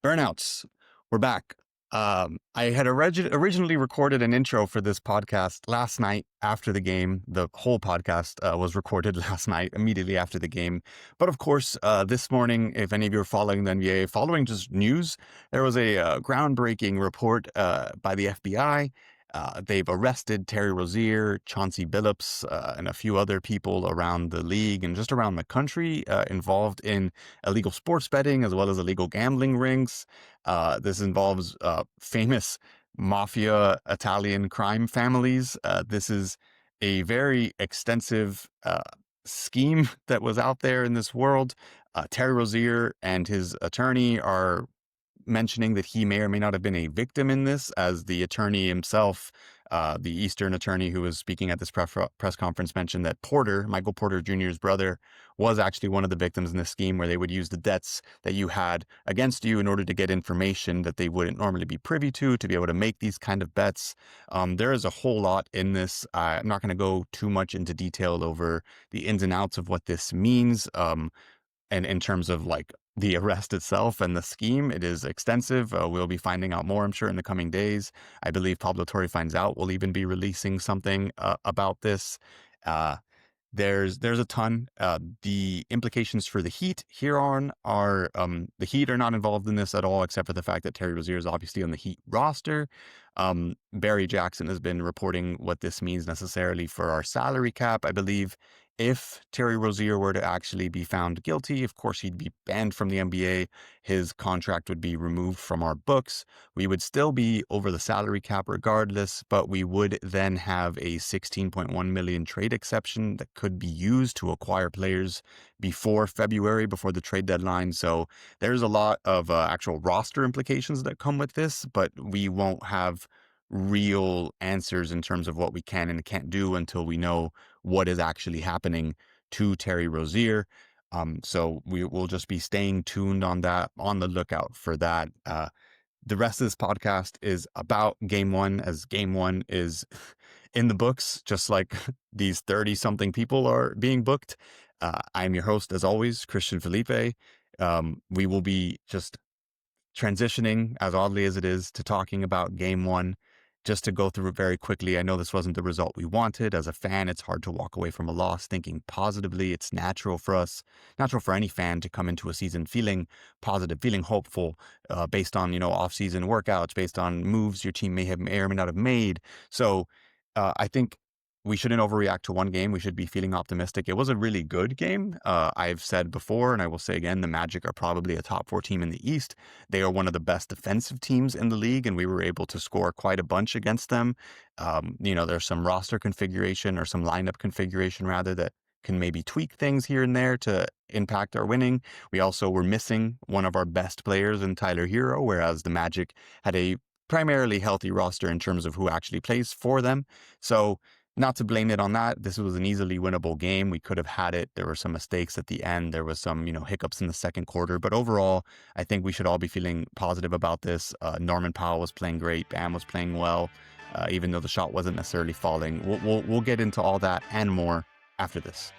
Burnouts, we're back. I had originally recorded an intro for this podcast last night after the game. The whole podcast was recorded last night, immediately after the game. But of course, this morning, if any of you are following the NBA, following just news, there was a groundbreaking report by the FBI. They've arrested Terry Rozier, Chauncey Billups, and a few other people around the league and just around the country involved in illegal sports betting as well as illegal gambling rings. This involves famous mafia Italian crime families. This is a very extensive scheme that was out there in this world. Terry Rozier and his attorney are mentioning that he may or may not have been a victim in this, as the attorney himself, the Eastern attorney who was speaking at this press conference, mentioned that Michael Porter Jr.'s brother, was actually one of the victims in this scheme where they would use the debts that you had against you in order to get information that they wouldn't normally be privy to be able to make these kind of bets. There is a whole lot in this. I'm not going to go too much into detail over the ins and outs of what this means. And in terms of like the arrest itself and the scheme, it is extensive. We'll be finding out more, I'm sure, in the coming days. I believe Pablo Torre Finds Out will even be releasing something about this. There's a ton. The implications for the Heat here on are the Heat are not involved in this at all, except for the fact that Terry Rozier is obviously on the Heat roster. Barry Jackson has been reporting what this means necessarily for our salary cap. I believe if Terry Rozier were to actually be found guilty, of course, he'd be banned from the NBA. His contract would be removed from our books. We would still be over the salary cap regardless, but we would then have a 16.1 million trade exception that could be used to acquire players before February, before the trade deadline. So there's a lot of actual roster implications that come with this, but we won't have real answers in terms of what we can and can't do until we know what is actually happening to Terry Rozier. So we will just be staying tuned on that, on the lookout for that. The rest of this podcast is about game one, as game one is in the books, just like these 30-something people are being booked. I'm your host, as always, Christian Felipe. We will be just transitioning, as oddly as it is, to talking about game one. Just to go through it very quickly, I know this wasn't the result we wanted. As a fan, it's hard to walk away from a loss thinking positively. It's natural for us, natural for any fan to come into a season feeling positive, feeling hopeful, based on, off-season workouts, based on moves your team may or may not have made. So I think we shouldn't overreact to one game. We should be feeling optimistic. It was a really good game. I've said before, and I will say again, the Magic are probably a top 4 team in the East. They are one of the best defensive teams in the league, and we were able to score quite a bunch against them. There's some roster configuration, or some lineup configuration rather, that can maybe tweak things here and there to impact our winning. We also were missing one of our best players in Tyler Hero, whereas the Magic had a primarily healthy roster in terms of who actually plays for them. So not to blame it on that. This was an easily winnable game. We could have had it. There were some mistakes at the end. There was some, hiccups in the second quarter. But overall, I think we should all be feeling positive about this. Norman Powell was playing great. Bam was playing well, even though the shot wasn't necessarily falling. We'll get into all that and more after this.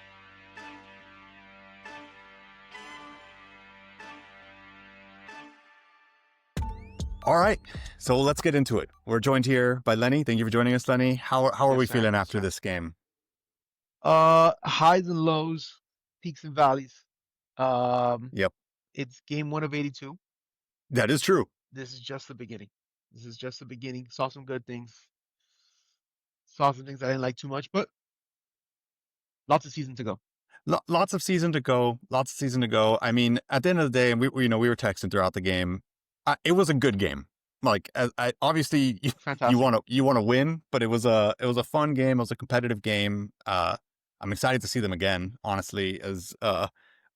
All right, so let's get into it. We're joined here by Lenny. Thank you for joining us, Lenny. How are we feeling after this game? Highs and lows, peaks and valleys. Yep, It's game one of 82. that is true. This is just the beginning. This is just the beginning. Saw some good things. Saw some things I didn't like too much, but lots of season to go. Lots of season to go. Lots of season to go. I mean, at the end of the day, and we were texting throughout the game. It was a good game. Like, obviously, you want to win, but it was a fun game. It was a competitive game. I'm excited to see them again. Honestly, as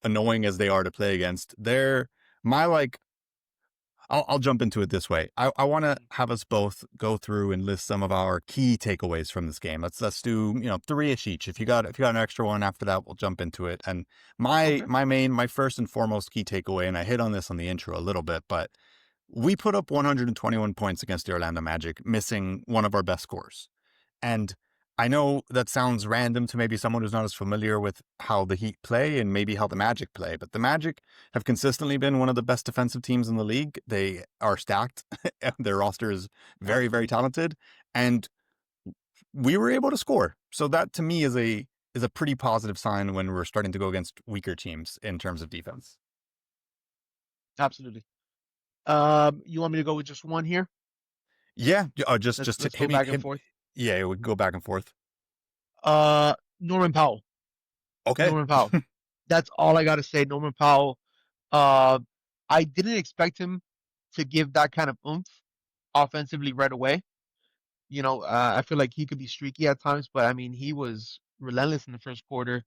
annoying as they are to play against, I'll jump into it this way. I want to have us both go through and list some of our key takeaways from this game. Let's do 3-ish each. If you got an extra one after that, we'll jump into it. And my first and foremost key takeaway, and I hit on this on the intro a little bit, but we put up 121 points against the Orlando Magic, missing one of our best scorers. And I know that sounds random to maybe someone who's not as familiar with how the Heat play and maybe how the Magic play, but the Magic have consistently been one of the best defensive teams in the league. They are stacked. Their roster is very, very Absolutely. talented, and we were able to score. So that to me is a pretty positive sign when we're starting to go against weaker teams in terms of defense. Absolutely. You want me to go with just one here? Yeah, just Let's just let's go hit me back and hit. forth. Yeah, we can go back and forth. Norman Powell. Okay. Norman Powell. That's all I got to say. Norman Powell. Uh, I didn't expect him to give that kind of oomph offensively right away. I feel like he could be streaky at times, but I mean, he was relentless in the first quarter.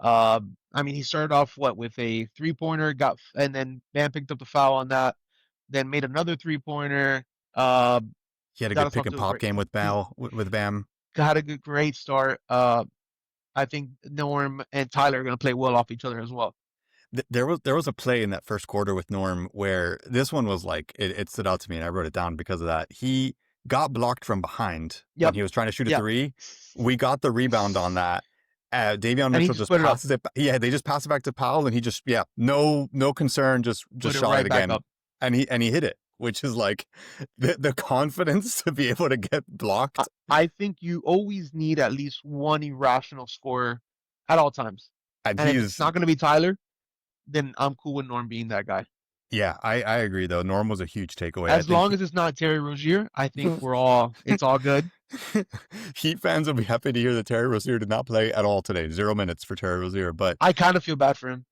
I mean, he started off with a 3-pointer, and then Bam picked up the foul on that, then made another 3-pointer. Uh, He had a got good us pick off and to a pop great. game with He's Bam. had a great start. I think Norm and Tyler are going to play well off each other as well. There was a play in that first quarter with Norm where this one was like it stood out to me and I wrote it down because of that. He got blocked from behind when Yep. he was trying to shoot a Yeah. three. We got the rebound on that. Davion And he Mitchell just just put it up, passes it. Yeah, they just pass it back to Powell, and he just no concern, just put it shot it right back again, up. and he hit it, which is like the confidence to be able to get I, blocked. I think you always need at least one irrational scorer at all times. And And if it's he's not going to be Tyler, then I'm cool with Norm being that guy. yeah, I agree though. Norm was a huge takeaway. I As think long as it's not Terry Rozier, I think it's all good. Heat fans will be happy to hear that Terry Rozier did not play at all today. 0 minutes for Terry Rozier. But I kind of feel bad for him.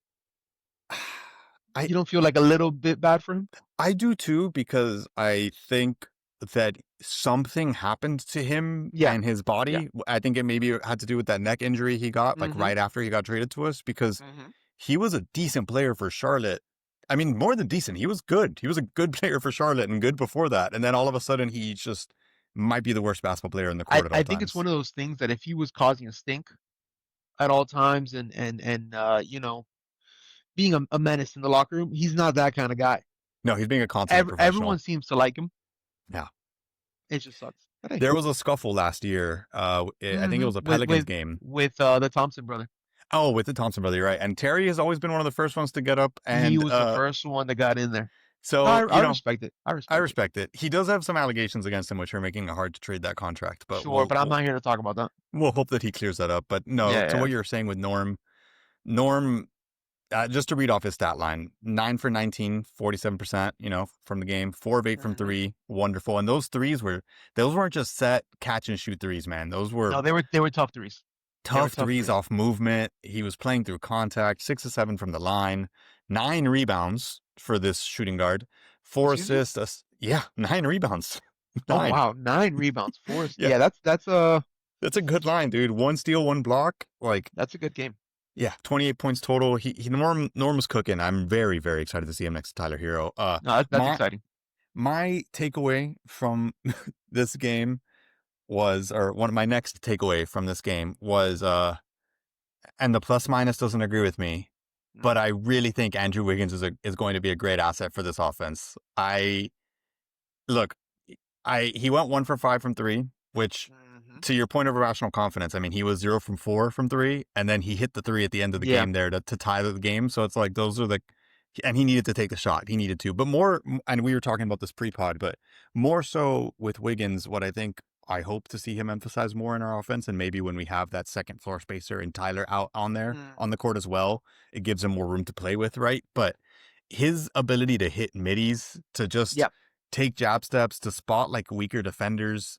I You don't feel like a little bit bad for him? I do too because I think that something happened to him Yeah. and his Yeah. body. I think it maybe had to do with that neck injury he got like Mm-hmm. right after he got traded to us because Mm-hmm. he was a decent player for Charlotte. I mean, more than decent. He was good. He was a good player for Charlotte and good before that. And then all of a sudden he just might be the worst basketball player in the I, court at I all think it's times. one of those things that if he was causing a stink at all times and being a menace in the locker room, he's not that kind of guy. No, he's being a consummate Everyone professional. seems to like him. Yeah. It just sucks. But hey. There was a scuffle last year. I think it Mm-hmm. was a With Pelicans with game. with the Thompson brother. Oh, with the Thompson brother, you're right. And Terry has always been one of the first ones to get up. He And was the first one that got in there. No, so, I respect it. I I respect it. respect it. He does have some allegations against him, which are making it hard to trade that contract. But Sure, but I'm not here to talk about that. we'll hope that he clears that up. But no, Yeah, to yeah. what you're saying with Norm, just to read off his stat line 9 for 19, 47%, from the game, 4 of 8 from Mm-hmm. three. Wonderful. And those weren't just set catch and shoot threes, man. Those were No, they were tough threes. They were tough tough threes threes. off movement. He was playing through contact, 6 of 7 from the line, 9 rebounds for this shooting guard, four Excuse me? assists. Yeah, 9 rebounds. Oh Nine. wow, 9 rebounds, four. Yeah, Yeah, that's a good line, dude. One steal, one block. Like, that's a good game. yeah, 28 points total. Norm was cooking. I'm very, very excited to see him next to Tyler Hero. No, that's My exciting. my takeaway from this game was, or one of my next takeaway from this game was, and the plus minus doesn't agree with me, but I really think Andrew Wiggins is going to be a great asset for this offense. I look, he went 1 for 5 from three, which Mm-hmm. to your point of irrational confidence, I mean, he was 0 from 4 from three, and then he hit the three at the end of the Yeah. game there to tie the game. So it's like those are and he needed to take the shot. He needed to, but more, and we were talking about this pre-pod, but more so with Wiggins, what I hope to see him emphasize more in our offense, and maybe when we have that second floor spacer and Tyler out on there on Mm-hmm. the court as well, it gives him more room to play with, right? But his ability to hit middies, to just Yeah. take jab steps, to spot like weaker defenders,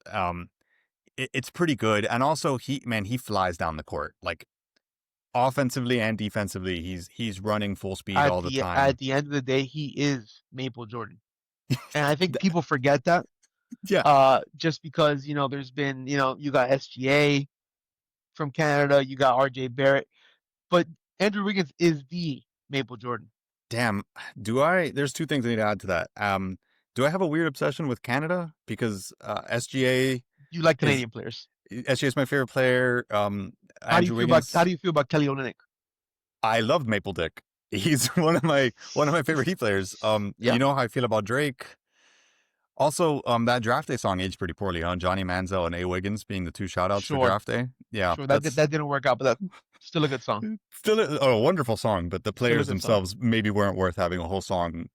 it's pretty good. And also he flies down the court. Like offensively and defensively, he's running full speed At all the the at time. the end of the day, he is Maple Jordan, and I think people forget that. Yeah, Just because there's been you got SGA from Canada, you got RJ Barrett, but Andrew Wiggins is the Maple Jordan. damn. There's two things I need to add to that. Do I have a weird obsession with Canada? Because You like is Canadian players. SGA is my favorite player. Andrew How Wiggins, do you feel about Kelly Olynyk? I love Maple Dick. He's one of my favorite Heat players. You Yeah. know how I feel about Drake. Also, that draft day song aged pretty poorly, huh? Johnny Manziel and A. Wiggins being the two shout outs for Sure, draft day. Yeah, sure. that's That didn't work out, but that's still a good song. still a wonderful song, but the Still a players good song. themselves maybe weren't worth having a whole song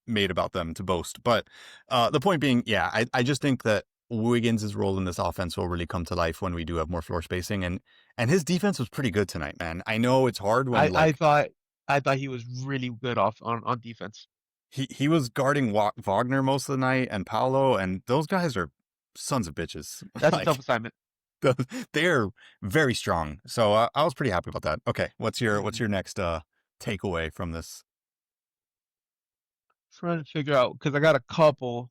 made about them to boast. But the point being, yeah, I just think that Wiggins' role in this offense will really come to life when we do have more floor spacing, and his defense was pretty good tonight, man. I know it's hard when I I like thought I thought he was really good off on defense. he was guarding Wagner most of the night and Paolo, and those guys are sons of bitches. That's a tough Like assignment. they're very strong. So I was pretty happy about that. Okay, what's Hmm. your next takeaway from this? Trying to figure out because I got a couple,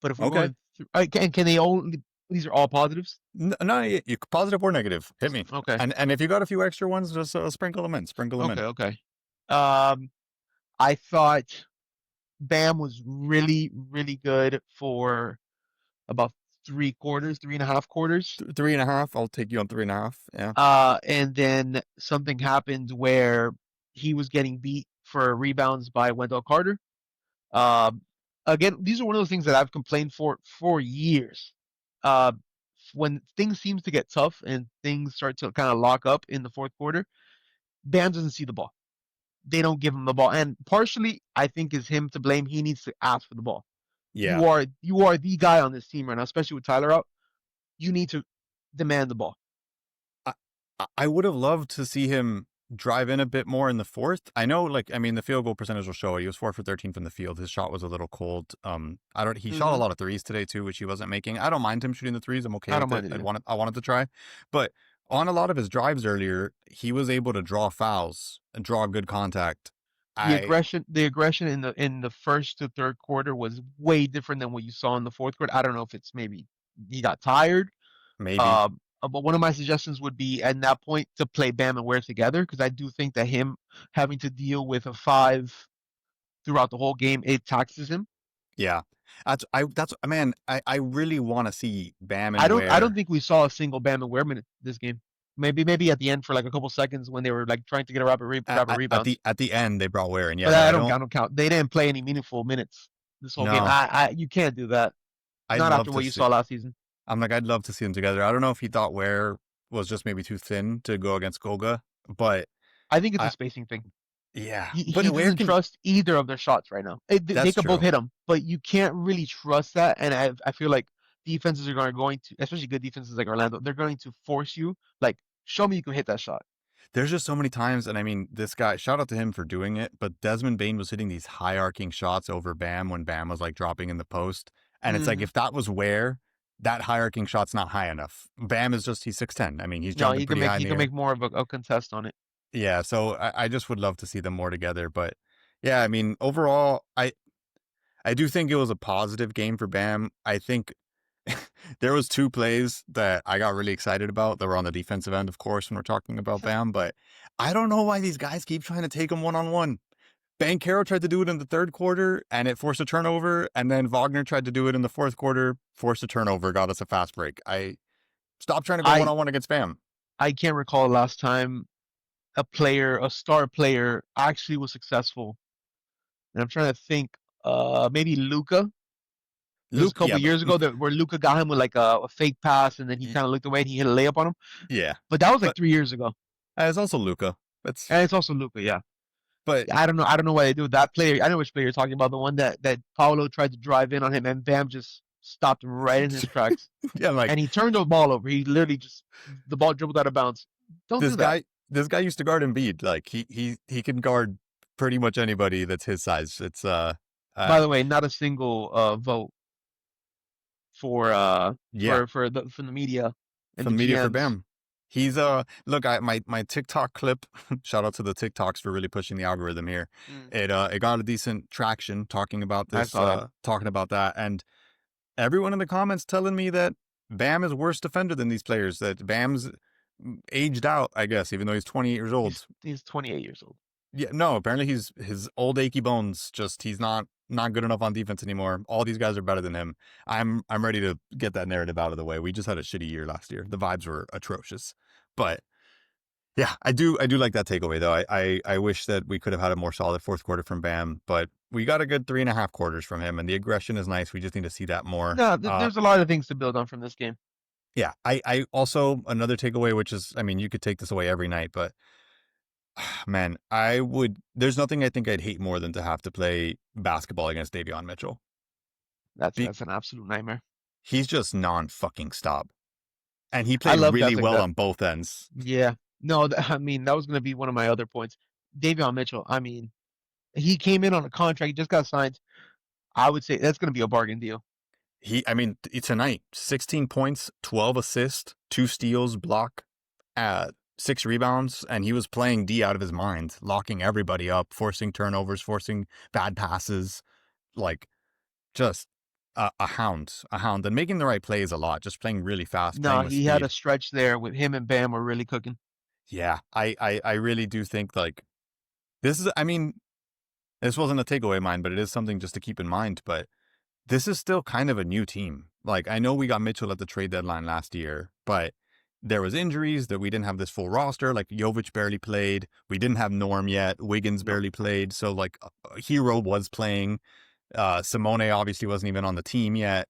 but if we're Okay, going through, can they only? These are all positives. no, you positive or negative, hit me. Okay, And if you got a few extra ones, just sprinkle them in. Sprinkle them in. okay. Um, I thought Bam was really good for about 3 quarters, 3.5 quarters. 3.5. I'll take you on 3.5. Yeah, And then something happened where he was getting beat for rebounds by Wendell Carter. Um, Again, these are one of those things that I've complained for years. Uh, when things seems to get tough and things start to kind of lock up in the fourth quarter, Bam doesn't see the ball. They don't give him the ball, and partially I think is him to blame. He needs to ask for the ball. yeah. You are the guy on this team right now, especially with Tyler out. You need to demand the ball. I I would have loved to see him drive in a bit more in the fourth. I know, like, I mean, the field goal percentage will show it. He was 4 for 13 from the field. His shot was a little cold. I don't. He shot a Hmm. lot of threes today too, which he wasn't making. I don't mind him shooting the threes. I'm okay I don't with mind it. it either. I wanted to try, but on a lot of his drives earlier, he was able to draw fouls and draw good contact. I The aggression in the first to third quarter was way different than what you saw in the fourth quarter. I don't know if it's maybe he got tired. maybe, But one of my suggestions would be at that point to play Bam and Ware together because I do think that him having to deal with a five throughout the whole game it taxes him. yeah. That's man. I really want to see Bam and I don't Ware. think we saw a single Bam and Ware minute this game. Maybe at the end for like a couple seconds when they were like trying to get a rapid rebounds. At the end they brought Ware in. Yeah, But no, I I don't. don't count. They didn't play any meaningful minutes this whole game. No, You can't do that. I'd Not love after to what you see. saw last season. I'm like, I'd love to see them together. I don't know if he thought Ware was just maybe too thin to go against Goga, but I think it's a I, spacing thing. yeah, but He Ware doesn't can. trust either of their shots right now. They That's could both true. hit them, but you can't really trust that. And I feel like defenses are going to, especially good defenses like Orlando, they're going to force you, like, show me you can hit that shot. There's just so many times, and I mean, this guy. Shout out to him for doing it. But Desmond Bain was hitting these high arcing shots over Bam when Bam was like dropping in the post, and it's like Hmm. if that was Ware, that high arcing shot's not high enough. Bam is just he's 6'10". I mean, he's No, jumping pretty high in he the can air. make more of a contest on it. Yeah, so I just would love to see them more together. But yeah, I mean, overall, I do think it was a positive game for Bam. I think there was two plays that I got really excited about that were on the defensive end, of course, when we're talking about Bam. But I don't know why these guys keep trying to take him one on one. Bankero tried to do it in the third quarter and it forced a turnover, and then Wagner tried to do it in the fourth quarter, forced a turnover, got us a fast break. I stopped trying to go one I on one against Bam. I can't recall the last time a star player, actually was successful. And I'm trying to think, maybe Luca. It was a Luke, couple yeah, but years ago that where Luca got him with like a fake pass, and then he kind of looked away and he hit a layup on him. yeah, But that was like but 3 years ago, it's also Luca. That's and it's also Luca. Yeah, but I don't know why they do that player. I know which player you're talking about. The one that Paolo tried to drive in on him, and Bam just stopped him right in his tracks, yeah, like and he turned the ball over. He literally just the ball dribbled out of bounds. Don't do that. this guy used to guard Embiid. Like he can guard pretty much anybody that's his size. It's By the way, not a single vote yeah, from the media and the from media for GMs. Bam. He's look, I my TikTok clip. Shout out to the TikToks for really pushing the algorithm here. Mm, It got a decent traction talking about I this, saw that. talking about that, and everyone in the comments telling me that Bam is worse defender than these players. That Bam's aged out, I guess, even though he's 28 years old. He's 28 years old. Yeah, no, apparently he's his old achy bones. Just he's not good enough on defense anymore. All these guys are better than him. I'm ready to get that narrative out of the way. We just had a shitty year last year. The vibes were atrocious, but Yeah, I do like that takeaway though. I wish that we could have had a more solid fourth quarter from Bam, but we got a good 3.5 quarters from him, and the aggression is nice. We just need to see that more. No, there's a lot of things to build on from this game. Yeah, I also another takeaway, which is, I mean, you could take this away every night, but man, I would. There's nothing I think I'd hate more than to have to play basketball against Davion Mitchell. Be, That's an absolute nightmare. he's just non fucking stop, and he I played love really guys like well that. on both ends. Yeah. No, I mean that was going to be one of my other points. Davion Mitchell. I mean, he came in on a contract. He just got signed. I would say that's going to be a bargain deal. I mean, tonight, 16 points, 12 assists, 2 steals, block, 6 rebounds, and he was playing D out of his mind, locking everybody up, forcing turnovers, forcing bad passes, like just a hound, and making the right plays a lot, just playing really fast, No, playing with he had a speed. stretch there with him and Bam were really cooking. Yeah, I really do think like this is, I mean, this wasn't a takeaway of mine, but it is something just to keep in mind. But this is still kind of a new team. Like, I know we got Mitchell at the trade deadline last year, but there was injuries that we didn't have this full roster. Like Jovic barely played. We didn't have Norm yet. Wiggins No, barely played. So like Hero was playing. Simone obviously wasn't even on the team yet.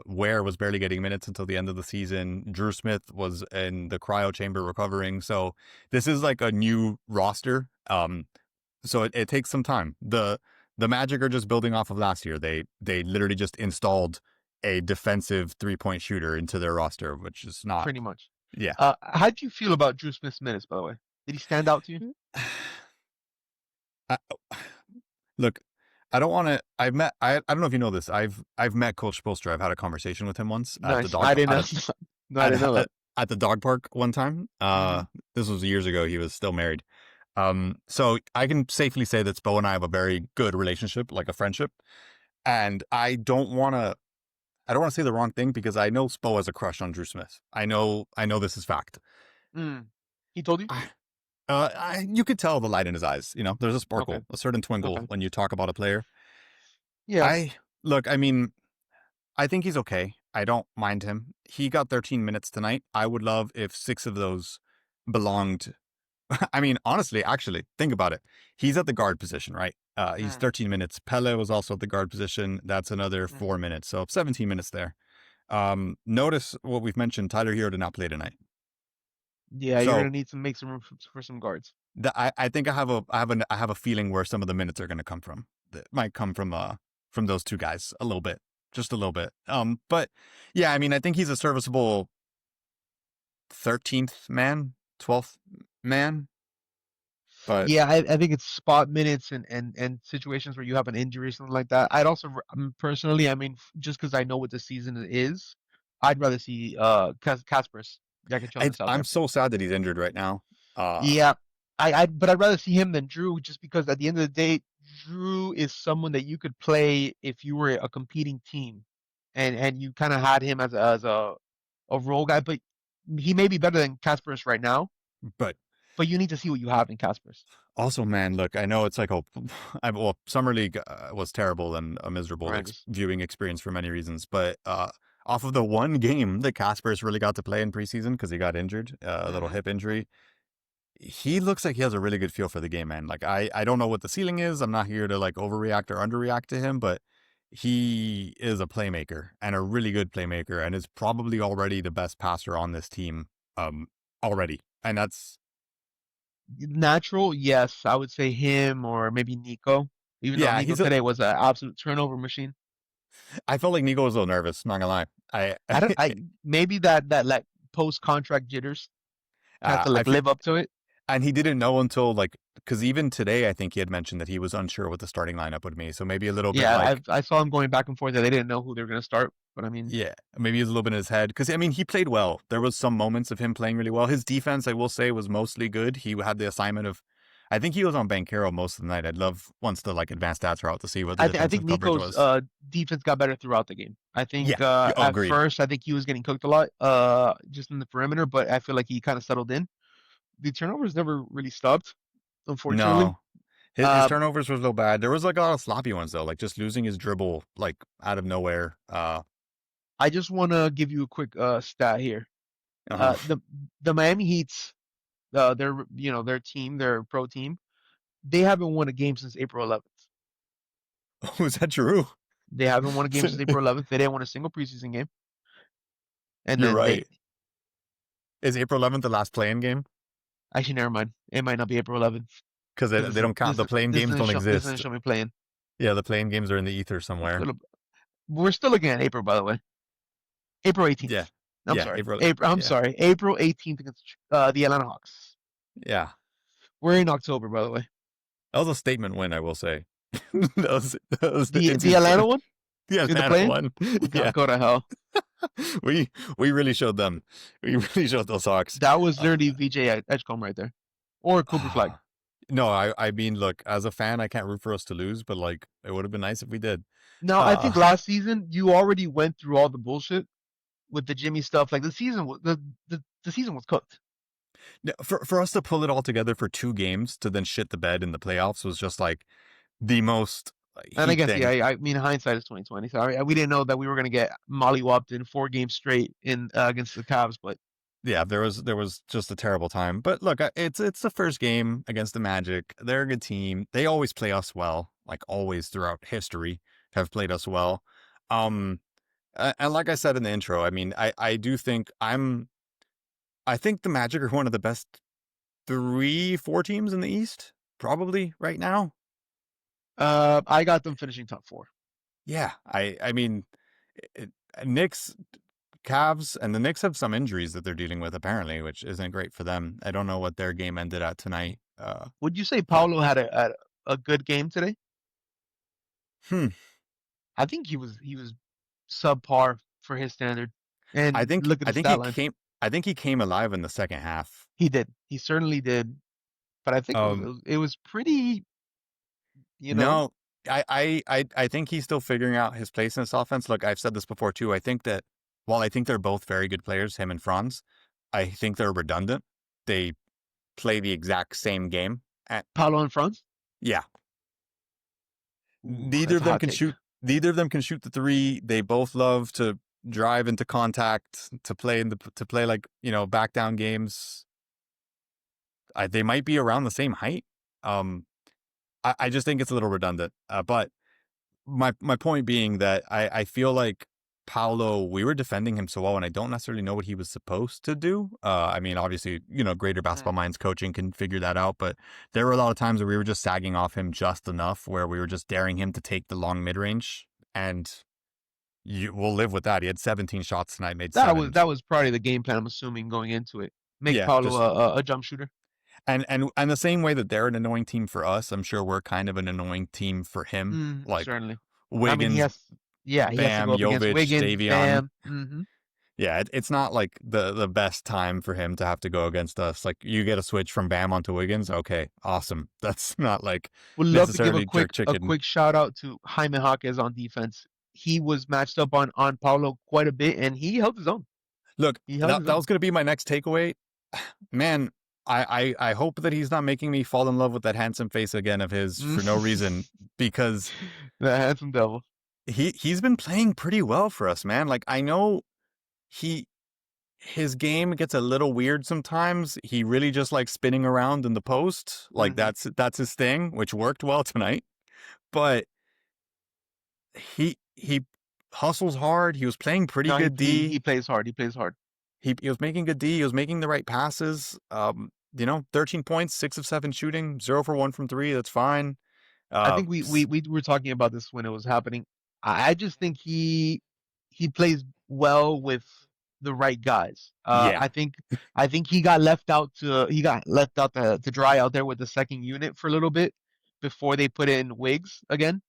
Ware was barely getting minutes until the end of the season. Drew Smith was in the cryo chamber recovering. So this is like a new roster. So it takes some time. The Magic are just building off of last year. They literally just installed a defensive 3-point shooter into their roster, which is not. pretty much. Yeah. How do you feel about Drew Smith's minutes, by the way? Did he stand out to you? I, look, I don't want to. I don't know if you know this. I've met Coach Spolstra. I've had a conversation with him once at the Nice. I didn't know. No, I didn't know at, that. at the dog park one time. Hmm. This was years ago. He was still married. So I can safely say that Spo and I have a very good relationship, like a friendship. And I don't want to say the wrong thing because I know Spo has a crush on Drew Smith. I know this is fact. Mm. He told you? I, you could tell the light in his eyes. You know, there's a Okay. sparkle, a certain twinkle Okay. when you talk about a player. Yeah. I look, I mean, I think he's okay. I don't mind him. He got 13 minutes tonight. I would love if 6 of those belonged. I mean, honestly, actually, think about it. He's at the guard position, right? He's Mm. 13 minutes. Pele was also at the guard position. That's another Mm. 4 minutes. So 17 minutes there. Notice what we've mentioned. Tyler Hero did not play tonight. Yeah, you're So gonna need to make some room for some guards. I think I have a feeling where some of the minutes are going to come from. That might come from those two guys a little bit, just a little bit. But yeah, I mean, I think he's a serviceable 13th man, 12th man. But Yeah, I think it's spot minutes and situations where you have an injury or something like that. I'd also personally, I mean, just because I know what the season is, I'd rather see Kasparis Jakučionis out I'm there. so sad that he's injured right now. Uh, Yeah, but I'd rather see him than Drew, just because at the end of the day, Drew is someone that you could play if you were a competing team, and you kind of had him as a role guy, but he may be better than Kasparis right now, but but you need to see what you have in Kasparis. also, man, look, I know it's like well, summer league was terrible and a miserable Horrendous. viewing experience for many reasons. But off of the one game that Casper's really got to play in preseason because he got injured, a little Hmm. hip injury, he looks like he has a really good feel for the game, man. Like I don't know what the ceiling is. I'm not here to like overreact or underreact to him, but he is a playmaker and a really good playmaker, and is probably already the best passer on this team. Already, and that's Natural, yes, I would say him or maybe Nico, even though yeah. Nico today was an absolute turnover machine. I felt like Nico was a little nervous. Not gonna lie. I don't, I maybe that like post contract jitters had to I like feel, live up to it. and he didn't know until like because even today I think he had mentioned that he was unsure what the starting lineup would be. So maybe a little bit Yeah, like I saw him going back and forth that they didn't know who they were gonna start, but I mean, yeah, maybe he was a little bit in his head because I mean he played well. There was some moments of him playing really well. His defense, I will say, was mostly good. He had the assignment of, I think he was on Bankero most of the night. I'd love once the like advanced stats are out to see what the I think defensive coverage Nico's was. defense got better throughout the game. I Yeah, think at agreed. first I think he was getting cooked a lot just in the perimeter, but I feel like he kind of settled in. The turnovers never really stopped, unfortunately. No, his Uh, turnovers was a little bad. There was like a lot of sloppy ones though, like just losing his dribble like out of nowhere. I just want to give you a quick stat here. Uh-huh. The Miami Heat's their team, their pro team, they haven't won a game since April 11th. Was that true? They haven't won a game since April 11th. They didn't win a single preseason game, and You're then right. Is April 11th the last playing game? actually never mind. It might not be April 11th Because because they don't count. The playing games don't this doesn't exist. show me playing. Yeah, the playing games are in the ether Let's go somewhere. to, we're still looking at April, by the way. April 18th. Yeah. I'm Yeah. sorry. April. April. I'm Yeah. sorry. April 18th against the Atlanta Hawks. Yeah. We're in October, by the way. That was a statement win, I will say. That was The Atlanta one the in the Atlanta play-in. one. God, Yeah. go to hell. We we really showed them. We really showed those Hawks. That was Uh, literally VJ Edgecombe right there, or Cooper Flag. no, I mean, look, as a fan, I can't root for us to lose, but like, it would have been nice if we did. Now, I Uh, think last season you already went through all the bullshit with the Jimmy stuff. Like the season was the season was cooked. for us to pull it all together for 2 games to then shit the bed in the playoffs was just like the most And I heat guess yeah, thing. I mean hindsight is 2020. So we didn't know that we were gonna get mollywopped in 4 games straight in against the Cavs, but Yeah, there was just a terrible time. But look, it's the first game against the Magic. They're a good team. They always play us well, like always throughout history have played us well. Um, and like I said in the intro, I mean, I do think I think the Magic are one of the best 3, 4 teams in the East, probably right now. I got them finishing top 4. Yeah, I mean, it, Knicks, Cavs, and the Knicks have some injuries that they're dealing with apparently, which isn't great for them. I don't know what their game ended at tonight. Would you say But Paulo had a good game today? hmm, I think he was subpar for his standard. I And think look at I the think stat he line. came I think he came alive in the second half. He did. He certainly did. But I think Um, it was pretty, you know. no, I think he's still figuring out his place in this offense. Look, I've said this before too. I think that while I think they're both very good players, him and Franz, I think they're redundant. They play the exact same game. Paulo and Franz. Yeah, Ooh, neither that's of a them hot can take. shoot. Neither of them can shoot the three. They both love to drive into contact to play like back down games. They might be around the same height. Um, I just think it's a little redundant. But my point being that I feel like Paolo, we were defending him so well, and I don't necessarily know what he was supposed to do. I mean, obviously, greater basketball Mm. minds coaching can figure that out, but there were a lot of times where we were just sagging off him just enough, where we were just daring him to take the long mid range, and we'll live with that. He had 17 shots tonight, made That was 7. that was probably the game plan. I'm assuming going into it, make Yeah, Paulo just a jump shooter. and the same way that they're an annoying team for us, I'm sure we're kind of an annoying team for him. Like Certainly. I mean, Wiggins, he has to Bam, go up against Jovic, Wiggins, Davion. Bam. Yeah, it's not like the best time for him to have to go against us. Like you get a switch from Bam onto Wiggins, okay, awesome. That's not like Would love to give necessarily jerk a chicken. quick shout out to Jaime Jaquez on defense. He was matched up on Paulo quite a bit, and he held his own. Look, He held that his that own. was gonna be my next takeaway. Man, I hope that he's not making me fall in love with that handsome face again of his for no reason because The handsome devil. he's been playing pretty well for us, man. Like I know he his game gets a little weird sometimes. He really just likes spinning around in the post. Like hmm that's his thing, which worked well tonight. But he hustles hard. He was playing pretty No, good he D. plays hard. He plays hard. He was making good D. He was making the right passes. 13 points, 6 of 7 shooting, 0 for 1 from 3. That's fine. I Uh, think we were talking about this when it was happening. I just think he plays well with the right guys. yeah. I think he got left out to dry out there with the second unit for a little bit before they put in Wiggs again.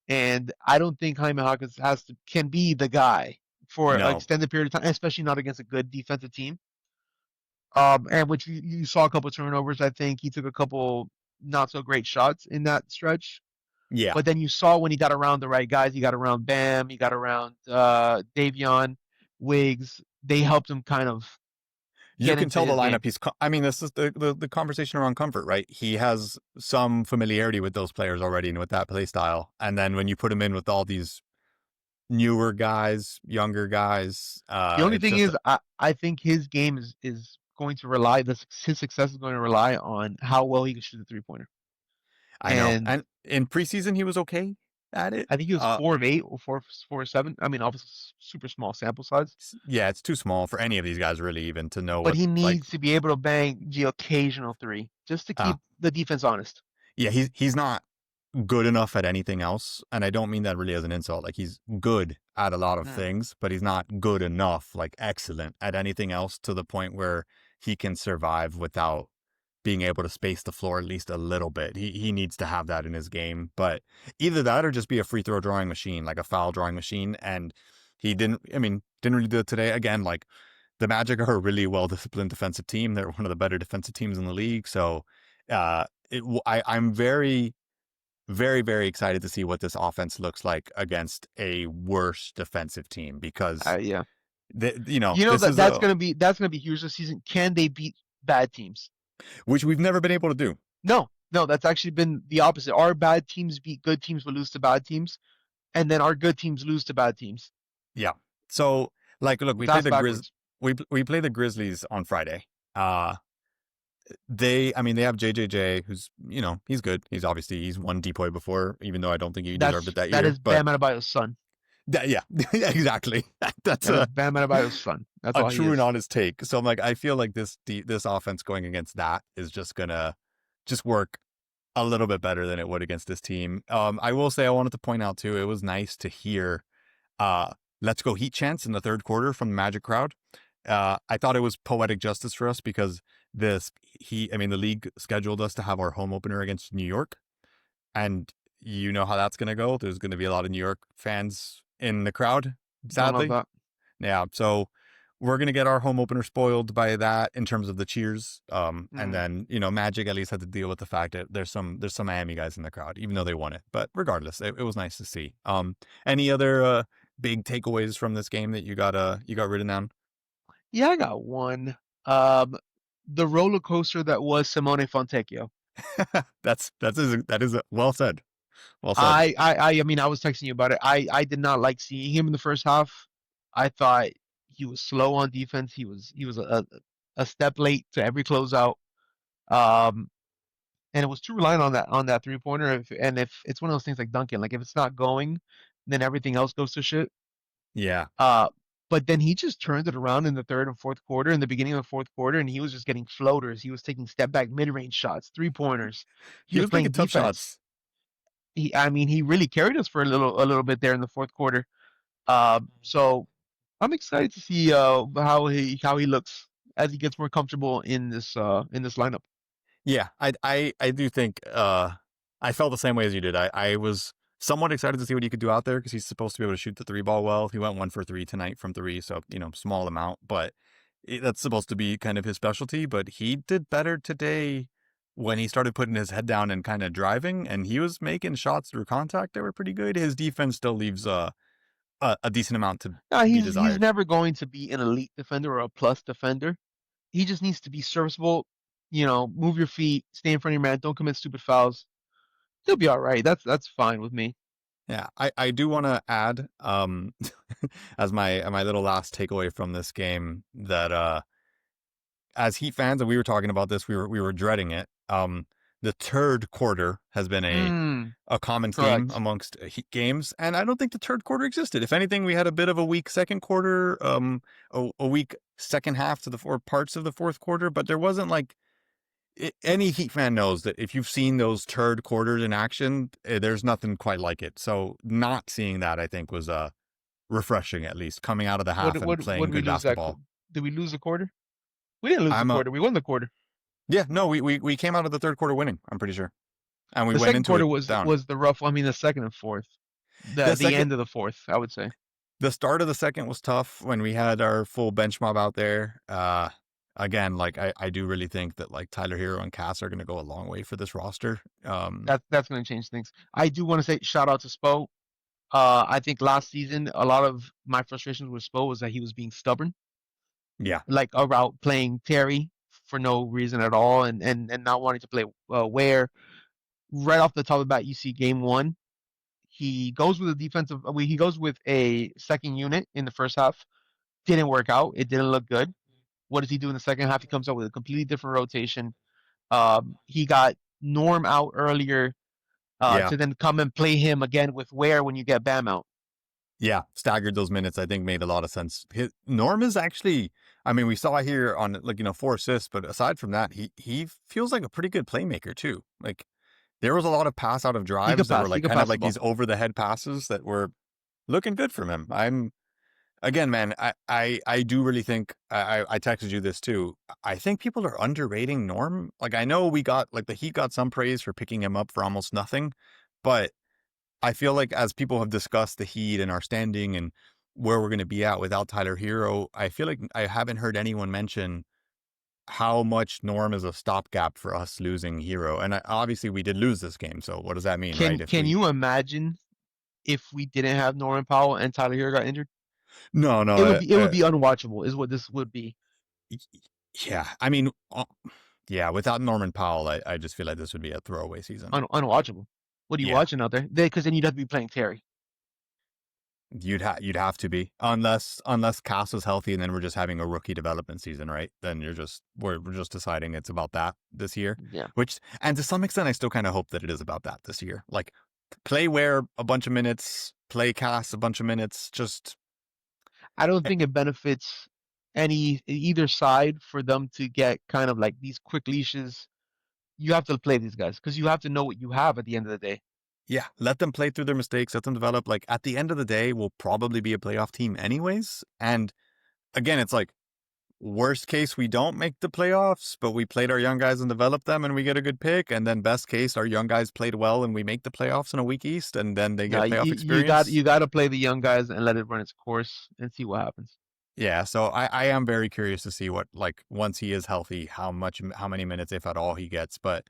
And I don't think Jaime Hawkins can be the guy for an No. extended period of time, especially not against a good defensive team. And which you saw a couple turnovers. I think he took a couple not so great shots in that stretch. Yeah. But then you saw when he got around the right guys, he got around Bam, he got around Davion, Wiggs. They helped him kind of You get can into tell the his game. lineup I mean, this is the conversation around comfort, right? He has some familiarity with those players already and with that play style. And then when you put him in with all these newer guys, younger guys, The only it's thing just is, I think his game is going to rely his success is going to rely on how well he can shoot the 3 pointer. I know. And And in preseason, he was okay at it. I think he was 4 of 8 or 4 of 7. I mean, obviously super small sample size, Yeah, it's too small for any of these guys really even to know but what he like. needs to be able to bang the occasional three just to Uh, keep the defense honest. yeah, he's not good enough at anything else, and I don't mean that really as an insult. Like he's good at a lot of Mm. things, but he's not good enough, like excellent at anything else to the point where he can survive without being able to space the floor at least a little bit. He needs to have that in his game, but either that or just be a free throw drawing machine, like a foul drawing machine. And he didn't. I mean, didn't really do it today. Again, like the Magic are a really well disciplined defensive team. They're one of the better defensive teams in the league. So, I'm very very excited to see what this offense looks like against a worse defensive team because Yeah, this that is a that's gonna be huge this season. Can they beat bad teams? which we've never been able to do. No, no, that's actually been the opposite. Our bad teams beat good teams, but lose to bad teams, and then our good teams lose to bad teams. Yeah. So like, look, That's backwards. we play the Grizzlies on Friday. Uh, I mean, they have JJJ, who's he's good. He's won Depoy before, even though I don't think he deserved it that That year. is But Bam Adebayo's son. yeah, exactly. That's That is Bam Adebayo's son. That's a all he true and is. honest take. So I'm like, I feel like this offense going against that is just gonna just work a little bit better than it would against this team. I will say I wanted to point out too, it was nice to hear uh "Let's Go Heat" chants in the third quarter from the Magic crowd. I thought it was poetic justice for us because the league scheduled us to have our home opener against New York, and you know how that's gonna go. There's gonna be a lot of New York fans in the crowd, Don't love sadly. that. Yeah, so we're gonna get our home opener spoiled by that in terms of the cheers. And Mm. then Magic at least had to deal with the fact that there's some Miami guys in the crowd, even though they won it. But regardless, it was nice to see. Any other big takeaways from this game that you got written down? Yeah, I got one. Um, the roller coaster that was Simone Fontecchio. That is well said. Well said. I mean, I was texting you about it. I did not like seeing him in the first half. I thought he was slow on defense. He was a step late to every closeout. Um, and it was too reliant on that 3 pointer. If it's one of those things like Duncan, like if it's not going, then everything else goes to shit. Yeah, Uh, but then he just turned it around in the third and fourth quarter, in the beginning of the fourth quarter, and he was just getting floaters. He was taking step back mid range shots, 3 pointers. He he was was making playing tough defense. shots. I mean, he really carried us for a little bit there in the fourth quarter. So I'm excited to see how he looks as he gets more comfortable in this lineup. Yeah, I do think I felt the same way as you did. I was somewhat excited to see what he could do out there because he's supposed to be able to shoot the three ball well. He went 1 for 3 tonight from three, so small amount, but that's supposed to be kind of his specialty. But he did better today when he started putting his head down and kind of driving, and he was making shots through contact that were pretty good. His defense still leaves a decent amount to be He's desired. never going to be an elite defender or a plus defender. He just needs to be serviceable. Move your feet, stay in front of your man, don't commit stupid fouls. He'll be all right. That's fine with me. Yeah, I do want to add as my little last takeaway from this game that as Heat fans, and we were talking about this, we were dreading it. The third quarter has been a Mm, a common theme correct. amongst Heat games, and I don't think the third quarter existed. If anything, we had a bit of a weak second quarter, a weak second half to the four parts of the fourth quarter, but there wasn't like any Heat fan knows that if you've seen those third quarters in action, there's nothing quite like it. So not seeing that, I think, was refreshing at least coming out of the What half and what playing did we good lose that? basketball. Did we lose the quarter? We didn't lose the I'm a quarter. We won the quarter. Yeah, no, we came out of the third quarter winning. I'm pretty sure, and we The went second into it quarter was down. was the rough. I mean, the second and fourth. The The the second, end of the fourth, I would say. the start of the second was tough when we had our full bench mob out there. Again, like I do really think that like Tyler Hero and Cass are going to go a long way for this roster. That's going to change things. I do want to say shout out to Spo. I think last season a lot of my frustrations with Spo was that he was being stubborn, Yeah, like about playing Terry for no reason at all, and not wanting to play Ware. Right off the top of the bat, you see game one. He goes with a defensive. He goes with a second unit in the first half. Didn't work out. It didn't look good. What does he do in the second half? He comes up with a completely different rotation. He got Norm out earlier Yeah. to then come and play him again with Ware when you get Bam out. Yeah, staggered those minutes. I think made a lot of sense. Norm is actually, I mean, we saw here on like 4 assists, but aside from that, he feels like a pretty good playmaker too. Like there was a lot of pass out of He could drives that were pass. He like could kind of pass the like ball. these over the head passes that were looking good from him. I'm again, man. I do really think I texted you this too. I think people are underrating Norm. Like I know we got like the Heat got some praise for picking him up for almost nothing, but I feel like as people have discussed the Heat and our standing and where we're going to be at without Tyler Hero, I feel like I haven't heard anyone mention how much Norm is a stopgap for us losing Hero. And obviously we did lose this game. So what does that mean, right? If Can we you imagine if we didn't have Norman Powell and Tyler Hero got injured? no, It would no, be unwatchable. Is what this would be. yeah, I mean, yeah, without Norman Powell, I just feel like this would be a throwaway season. Unwatchable. What are you Yeah, watching out there? Because then you'd have to be playing Terry. you'd have to be unless Cass is healthy and then we're just having a rookie development season, right? Then we're just deciding it's about that this year. Yeah. Which and to some extent I still kind of hope that it is about that this year. Like play Ware a bunch of minutes, play Cass a bunch of minutes, just I don't eh, think it benefits either side for them to get kind of like these quick leashes. You have to play these guys because you have to know what you have at the end of the day. yeah, let them play through their mistakes, let them develop. Like at the end of the day, we'll probably be a playoff team anyways. And again, it's like worst case, we don't make the playoffs, but we played our young guys and developed them and we get a good pick. And then best case, our young guys played well and we make the playoffs in a week East and then they No, get playoff you experience. got to play the young guys and let it run its course and see what happens. Yeah, so I am very curious to see what like once he is healthy, how many minutes, if at all, he gets. But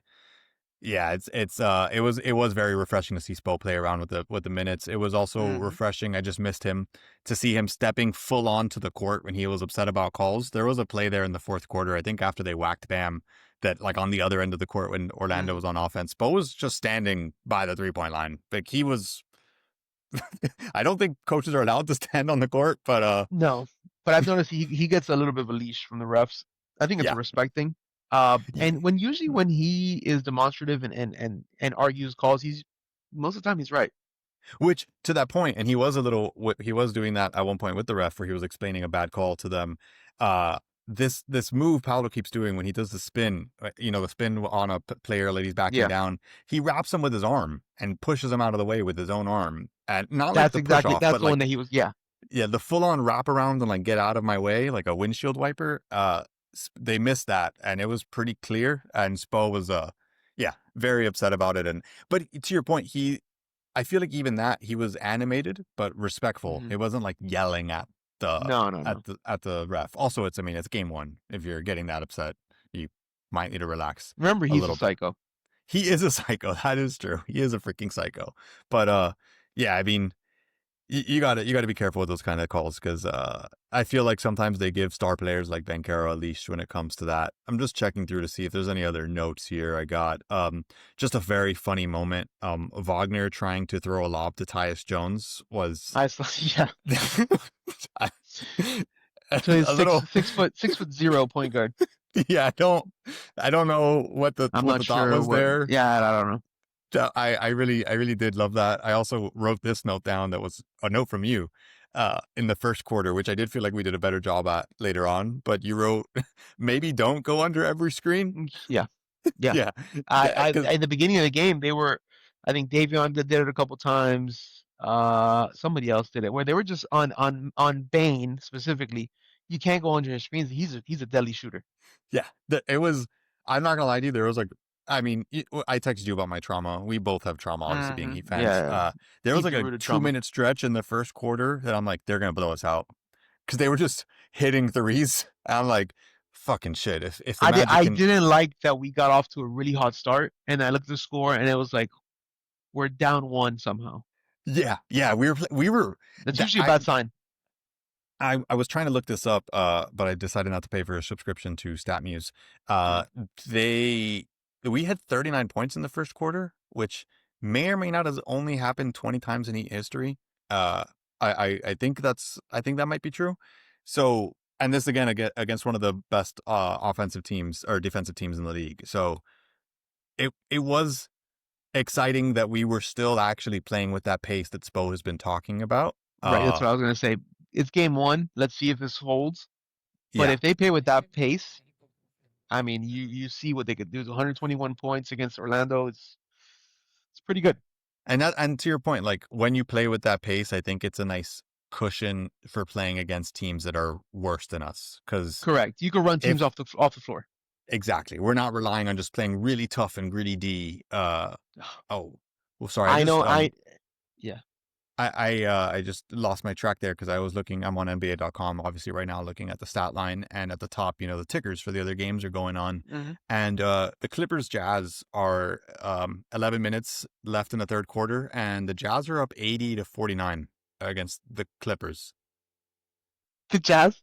yeah, it was very refreshing to see Spo play around with the minutes. It was also Hmm. refreshing. I just missed him to see him stepping full on to the court when he was upset about calls. There was a play there in the fourth quarter, I think after they whacked Bam, that like on the other end of the court when Orlando Hmm. was on offense, Spo was just standing by the 3 point line. Like he was I don't think coaches are allowed to stand on the court, but No, but I've noticed he gets a little bit of a leash from the refs. I think it's a yeah. respect thing. And when he is demonstrative and argues calls, he's most of the time he's right. Which to that point, and he was doing that at one point with the ref where he was explaining a bad call to them. Uh, this move Paolo keeps doing when he does the spin, the spin on a player that he's backing Yeah, down, he wraps him with his arm and pushes him out of the way with his own arm, and not like the push off, that's but the one like that he was. Yeah, yeah, the full on wrap around and like get out of my way like a windshield wiper. They missed that, and it was pretty clear, and Spo was yeah, very upset about it, and but to your point, I feel like even that he was animated but respectful. hmm It wasn't like yelling the no, no, no. at the ref. Also, I mean it's game one. If you're getting that upset, you might need to relax Remember, a he's a little bit. psycho. He is a psycho. That is true. He is a freaking psycho. But yeah, I mean you got to be careful with those kind of calls because I feel like sometimes they give star players like Bankero a leash when it comes to that. I'm just checking through to see if there's any other notes here. I got just a very funny moment. Wagner trying to throw a lob to Tyus Jones was I saw, yeah. a So he's little 6'0" point guard. yeah. I don't know I'm what not the thought sure was what. there. Yeah, I don't know. I really did love that. I also wrote this note down that was a note from you in the first quarter, which I did feel like we did a better job at later on. But you wrote, maybe don't go under every screen. Yeah, yeah. Yeah. I Because, at the beginning of the game they were. I think Davion did it a couple times. Somebody else did it where they were just on Bane specifically. You can't go under his screens. He's a deadly shooter. yeah, it was, I'm not going to lie to you. There was like, I mean, I texted you about my trauma. We both have trauma, obviously, being Heat fans. Yeah, There was like deeply a rooted trauma. 2 minute stretch in the first quarter that I'm like, they're going to blow us out because they were just hitting threes. And I'm like, fucking shit. If the Magic I can, didn't like that we got off to a really hot start, and I looked at the score, and it was like we're down one somehow. yeah, yeah, we were That's that usually a bad sign. I was trying to look this up, but I decided not to pay for a subscription to StatMuse. Mm. They we had 39 points in the first quarter, which may or may not have only happened 20 times in Heat history. Uh, I think that might be true. So and this again against one of the best offensive teams or defensive teams in the league. So it was exciting that we were still actually playing with that pace that Spo has been talking about. Right, that's what I was gonna say. It's game one. Let's see if this holds. But Yeah, if they play with that pace, I mean, you see what they could do. 121 points against Orlando. It's pretty good. and to your point, like when you play with that pace, I think it's a nice cushion for playing against teams that are worse than us. Because Correct. You can run teams if off the floor. exactly, we're not relying on just playing really tough and gritty D. Oh, well, sorry, I know. Yeah. I just lost my track there because I was looking. I'm on NBA.com, obviously, right now, looking at the stat line, and at the top, the tickers for the other games are going on, Hmm. and the Clippers Jazz are 11 minutes left in the third quarter, and the Jazz are up 80-49 against the Clippers. The Jazz,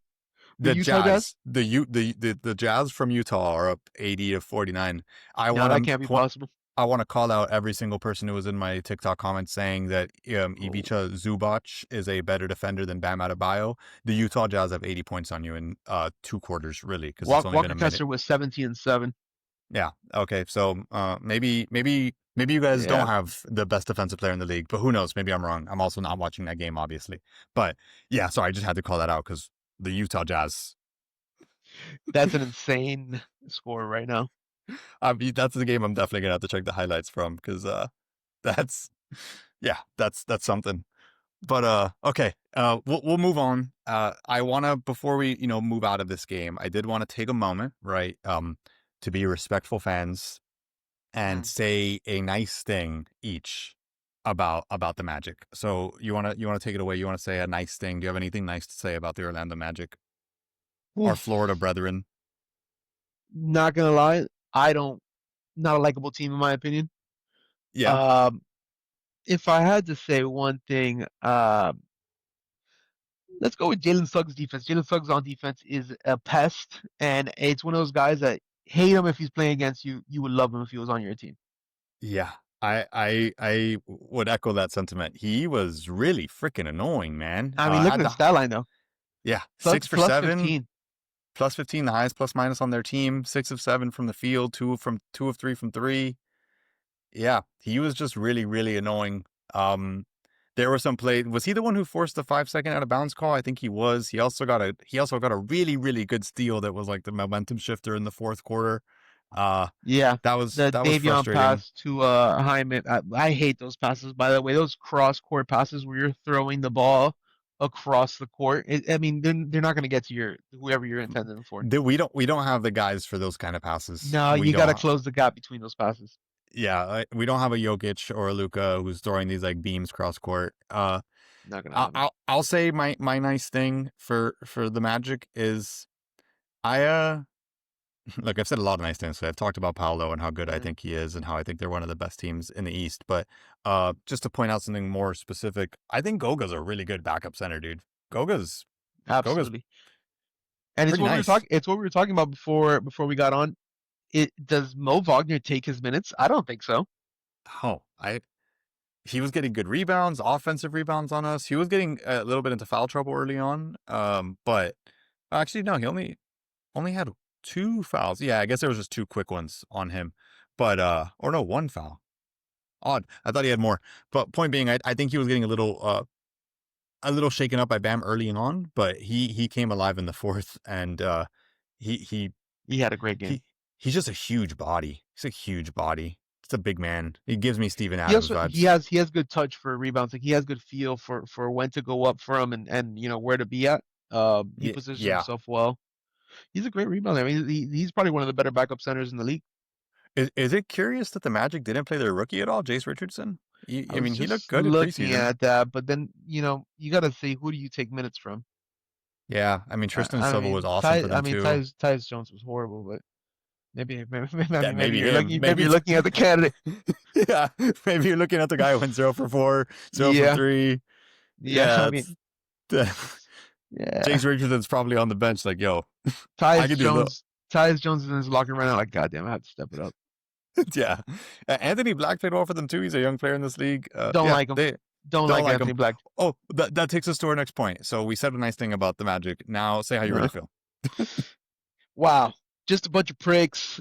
the The Utah Jazz. Jazz, the Jazz from Utah are up 80-49. I No, want that can't be to possible. I want to call out every single person who was in my TikTok comments saying that Oh. Ivica Zubac is a better defender than Bam Adebayo. The Utah Jazz have 80 points on you in 2 quarters, really, because it's only been Walker a minute. Kessler was 17-7. Yeah. Okay. So maybe you guys don't Yeah, have the best defensive player in the league, but who knows? Maybe I'm wrong. I'm also not watching that game, obviously. But yeah, sorry, I just had to call that out because the Utah Jazz. that's an insane score right now. That's the game I'm definitely gonna have to check the highlights from because that's yeah, that's something. But okay, we'll move on. I wanna before we move out of this game, I did want to take a moment, right, to be respectful fans and Mm. say a nice thing each about the Magic. So you wanna take it away? You wanna say a nice thing? Do you have anything nice to say about the Orlando Magic, our Oof. Florida brethren? Not gonna lie, I don't. Not a likable team in my opinion. Yeah, Um, if I had to say one thing, let's go with Jalen Suggs' defense. Jalen Suggs on defense is a pest, and it's one of those guys that hate him if he's playing against you. You would love him if he was on your team. yeah. I would echo that sentiment. He was really freaking annoying, man. I mean, look at Had the the stat line though. Yeah, Suggs six for plus seven, 15. plus 15, the highest plus minus on their team. 6 of 7 from the field, two of three from three. Yeah, he was just really, really annoying. Um, there were some play. Was he the one who forced the 5 second out of bounds call? I think he was. He also got a really, really good steal that was like the momentum shifter in the fourth quarter. Uh, Yeah, that was the that was Davion frustrating. pass to Hyman. I hate those passes. By the way, those cross court passes where you're throwing the ball across the court. I mean, they're not going to get to your whoever you're intending them for. We don't have the guys for those kind of passes. No, We you got don't. to close the gap between those passes. Yeah, we don't have a Jokic or a Luka who's throwing these like beams cross court. Not going to I'll, happen. I'll I'll say my nice thing for the Magic is I look, I've said a lot of nice things. So I've talked about Paolo and how good I Mm, think he is and how I think they're one of the best teams in the East. But just to point out something more specific, I think Goga's a really good backup center, dude. Goga's absolutely. And it's pretty what we were nice. talking. It's what we were talking about before we got on. It does Mo Wagner take his minutes? I don't think so. Oh, I he was getting good rebounds, offensive rebounds on us. He was getting a little bit into foul trouble early on. But actually no, he only had 2 fouls. Yeah, I guess there was just 2 quick ones on him. But or no, 1 foul. Odd. I thought he had more. But point being, I think he was getting a little shaken up by Bam early on, but he came alive in the fourth, and he he He had a great game. he he's just a huge body. He's a huge body. It's a big man. He gives me Steven He Adams also vibes. he has good touch for rebounds. Like he has good feel for when to go up from and where to be at. He Yeah, positions yeah. himself well. He's a great rebounder. I mean, he's probably one of the better backup centers in the league. Is it curious that the Magic didn't play their rookie at all, Jace Richardson? I I was mean, he looked just good at looking preseason. at that, but then you got to say who do you take minutes from? Yeah, I mean Tristan I Silva was mean, awesome for them too. Tyus Jones was horrible, but That maybe maybe you're him. looking maybe Maybe you're it's looking at the candidate. yeah. Maybe you're looking at the guy who went 0 for 4, 0 for Yeah, 3. yeah. I Yeah, mean, it's yeah. Jace Richardson's probably on the bench. Like, yo, I could do the Tyus Jones is in his locker room right now. Like, goddamn, I have to step it up. yeah. Anthony Black played well for them too. He's a young player in this league. Don't Yeah, like him. Don't Don't like like him. Anthony Black. Oh, that takes us to our next point. So we said a nice thing about the Magic. Now say how you really Uh, feel. wow, just a bunch of pricks.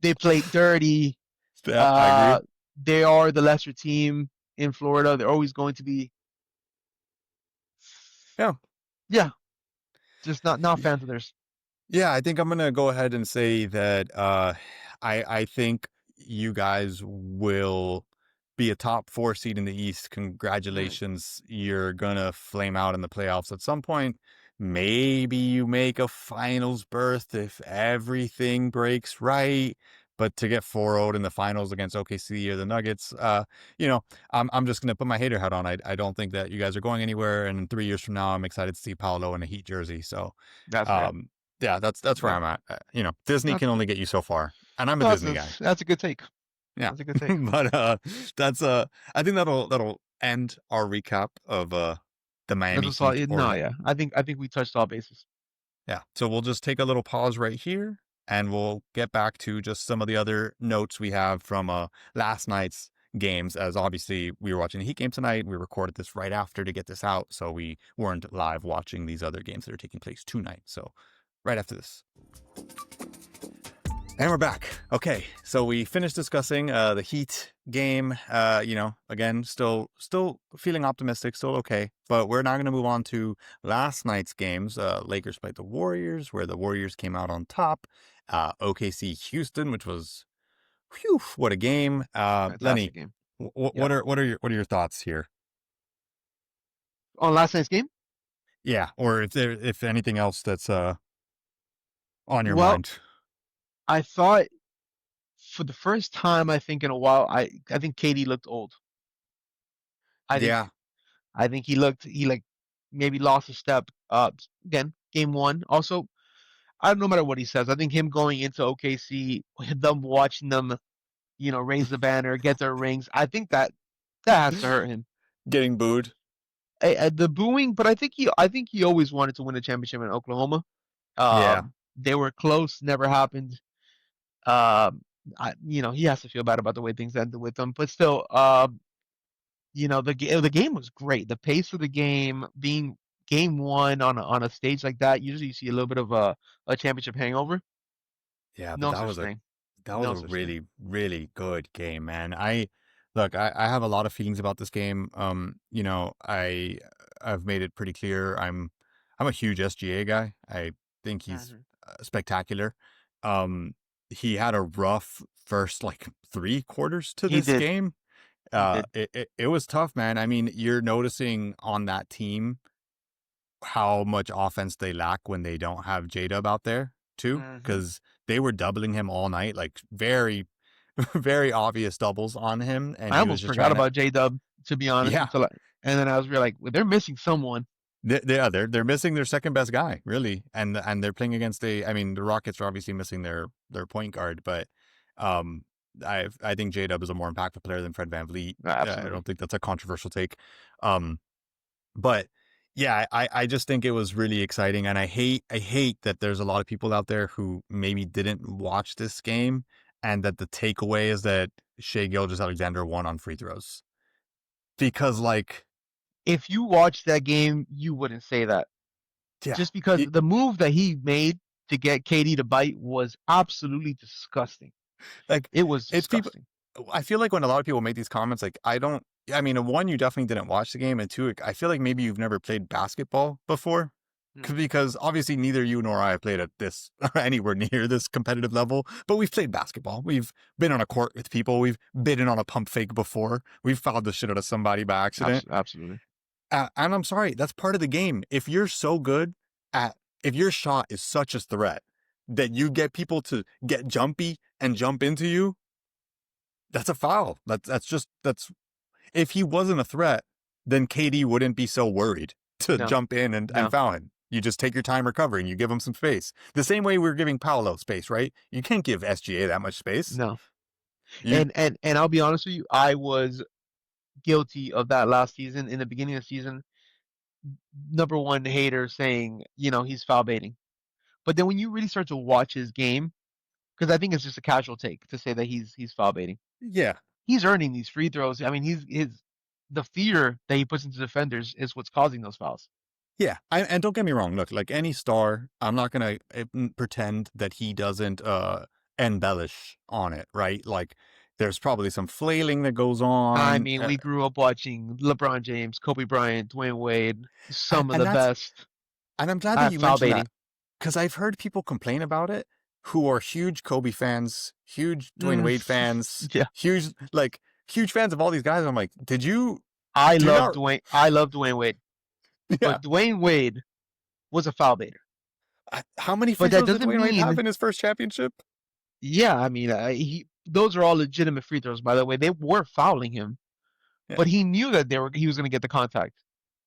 They played dirty. Yeah, I agree. Uh, they are the lesser team in Florida. They're always going to be. Yeah. Yeah, just not fans of theirs. Yeah, I think I'm gonna go ahead and say that I think you guys will be a top four seed in the East. Mm, Congratulations. You're gonna flame out in the playoffs at some point. Maybe you make a finals berth if everything breaks right. But to get 4-0 in the finals against OKC or the Nuggets, I'm just gonna put my hater hat on. I don't think that you guys are going anywhere. And 3 years from now, I'm excited to see Paolo in a Heat jersey. So that's fair. um, yeah, that's where That, I'm at. Disney that's can good. only get you so far, and I'm a No, Disney guy. that's a good take. Yeah, That's a good take. but that's I think that'll end our recap of the That's Miami a solid. Heat No, or yeah. I think we touched all bases. yeah. So we'll just take a little pause right here, and we'll get back to just some of the other notes we have from last night's games. As obviously we were watching the Heat game tonight, we recorded this right after to get this out, so we weren't live watching these other games that are taking place tonight. So right after this. And we're back. Okay, so we finished discussing the Heat game. Again, still feeling optimistic, still okay. But we're now going to move on to last night's games. Lakers played the Warriors, where the Warriors came out on top. OKC Houston, which was, whew, what a game. Lenny, Fantastic game. what Yep. are your thoughts here? On last night's game. Yeah, or if anything else that's on your Well, mind. I thought for the first time I think in a while I think KD looked old. I think Yeah, I think he like maybe lost a step. Again, game one. Also, I don't no matter what he says. I think him going into OKC, them watching them, raise the banner, get their rings. I think that has to hurt him. getting booed. The booing, but I think he always wanted to win a championship in Oklahoma. Yeah, They were close, never happened. Um, he has to feel bad about the way things ended with them, but still, the game was great. The pace of the game being game one on a stage like that, usually you see a little bit of a championship hangover. yeah, but No that such was a thing. that was No a such thing. really, really good game, man. I have a lot of feelings about this game. I've made it pretty clear. I'm a huge SGA guy. I think he's Hmm. spectacular. He had a rough first like 3 quarters to He this did. game. He did. It was tough, man. I mean, you're noticing on that team how much offense they lack when they don't have J-Dub out there too, Hmm. because they were doubling him all night, like very, very obvious doubles on him, and I he was almost just forgot trying to, about J Dub, to be honest, yeah, and then I was really like, well, they're missing someone. they're missing their second best guy, really, and they're playing against I mean, the Rockets are obviously missing their point guard, but um, I think J-Dub is a more impactful player than Fred VanVleet. I Absolutely. don't think that's a controversial take. Um, But yeah, I just think it was really exciting, and I hate that there's a lot of people out there who maybe didn't watch this game, and that the takeaway is that Shea Gilgeous-Alexander won on free throws because like If you watched that game, you wouldn't say that. yeah, Just because it, the move that he made to get KD to bite was absolutely disgusting. like It was it's people. disgusting. I feel like when a lot of people make these comments, like I don't. I mean, one, you definitely didn't watch the game, and two, I feel like maybe you've never played basketball before. Hmm. Because obviously neither you nor I have played at this anywhere near this competitive level, but we've played basketball. We've been on a court with people. We've been on a pump fake before. We've fouled the shit out of somebody by accident. Absolutely. And I'm sorry, that's part of the game. If you're so good at, if your shot is such a threat that you get people to get jumpy and jump into you, that's a foul. That's if he wasn't a threat, then KD wouldn't be so worried to No, jump in and no, foul him. You just take your time recovering. You give him some space. The same way we're giving Paolo space, right? You can't give SGA that much space. no. You, And I'll be honest with you, I was guilty of that last season. In the beginning of the season, number one hater saying, he's foul baiting. But then when you really start to watch his game, because I think it's just a casual take to say that he's foul baiting. yeah, He's earning these free throws. I mean, he's his. the fear that he puts into defenders is what's causing those fouls. Yeah, and don't get me wrong. Look, like any star, I'm not gonna pretend that he doesn't embellish on it, right? Like, there's probably some flailing that goes I on, mean, we grew up watching LeBron James, Kobe Bryant, Dwayne Wade, some of and the that's best and I'm glad that at you foul mentioned that baiting. because I've heard people complain about it who are huge Kobe fans, huge Dwayne Mm, Wade fans, yeah, huge fans of all these guys. I'm like, I do you love not? Dwayne. I love Dwayne Wade, Yeah. but Dwayne Wade was a foul baiter. How many free But that throws did doesn't Dwayne Wade have mean, in his first championship? yeah. I mean, he those are all legitimate free throws. By the way, they were fouling him, Yeah. but he knew that he was going to get the contact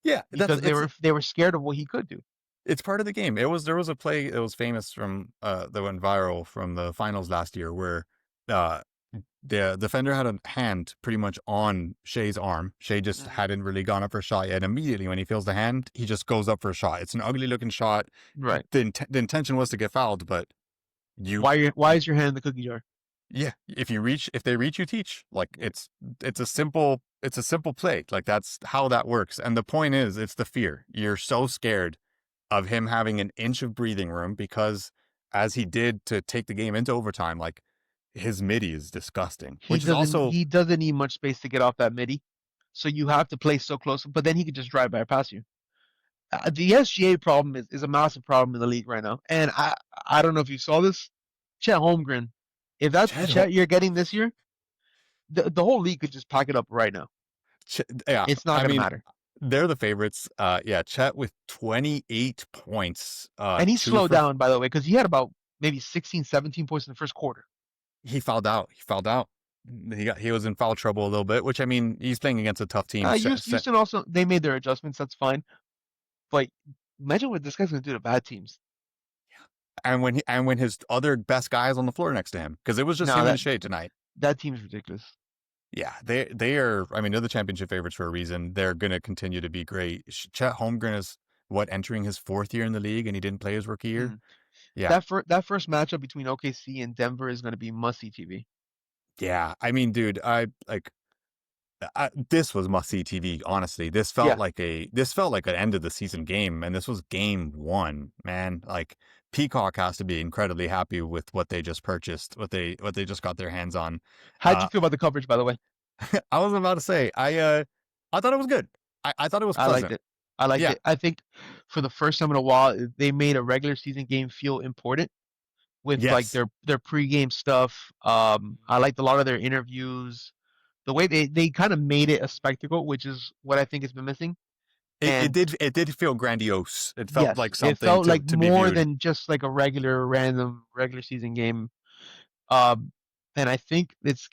Yeah, that's because they were scared of what he could do. it's part of the game. There was a play that was famous from that went viral from the finals last year where uh the defender had a hand pretty much on Shea's arm. Shea just Mhm. hadn't really gone up for a shot yet. Immediately when he feels the hand, he just goes up for a shot. It's an ugly looking shot. Right. The intention was to get fouled, but you Why is your hand in the cookie jar? yeah, if they reach, you teach. Like it's a simple play. Like that's how that works. And the point is, it's the fear. You're so scared of him having an inch of breathing room because as he did to take the game into overtime, like his midi is disgusting, which is also He doesn't need much space to get off that midi, so you have to play so close. But then he could just drive by past you. The SGA problem is a massive problem in the league right now, and I don't know if you saw this. Chet Holmgren, if that's the Chet. Chet you're getting this year, the whole league could just pack it up right now. Yeah, It's not I gonna mean, matter. they're the favorites. Yeah, Chet with 28 points, And he two slowed for down, by the way, because he had about maybe 16, 17 points in the first quarter. he fouled out. He fouled out. He was in foul trouble a little bit, which I mean, he's playing against a tough team. Houston also they made their adjustments. That's fine. But imagine what this guy's gonna do to bad teams. And when his other best guy is on the floor next to him, because it was just No, him and Shea tonight. that team's ridiculous. Yeah, they are. I mean, they're the championship favorites for a reason. They're going to continue to be great. Chet Holmgren is what entering his fourth year in the league, and he didn't play his rookie year. Mm. Yeah, That first matchup between OKC and Denver is going to be must see TV. yeah. I mean, dude, this was must see TV. Honestly, Yeah, this felt like an end of the season game, and this was game one. Man, like Peacock has to be incredibly happy with what they just purchased, what they just got their hands on. how'd you Uh, feel about the coverage, by the way? I was about to say, I thought it was good. I thought it was I liked pleasant. it. I liked Yeah. it. I think for the first time in a while, they made a regular season game feel important with like Yes. their pregame stuff. I liked a lot of their interviews. The way they kind of made it a spectacle, which is what I think has been missing. And It did feel grandiose. It felt yes, like it something felt like to be more viewed. than just like a regular random regular season game. Um, and I think it's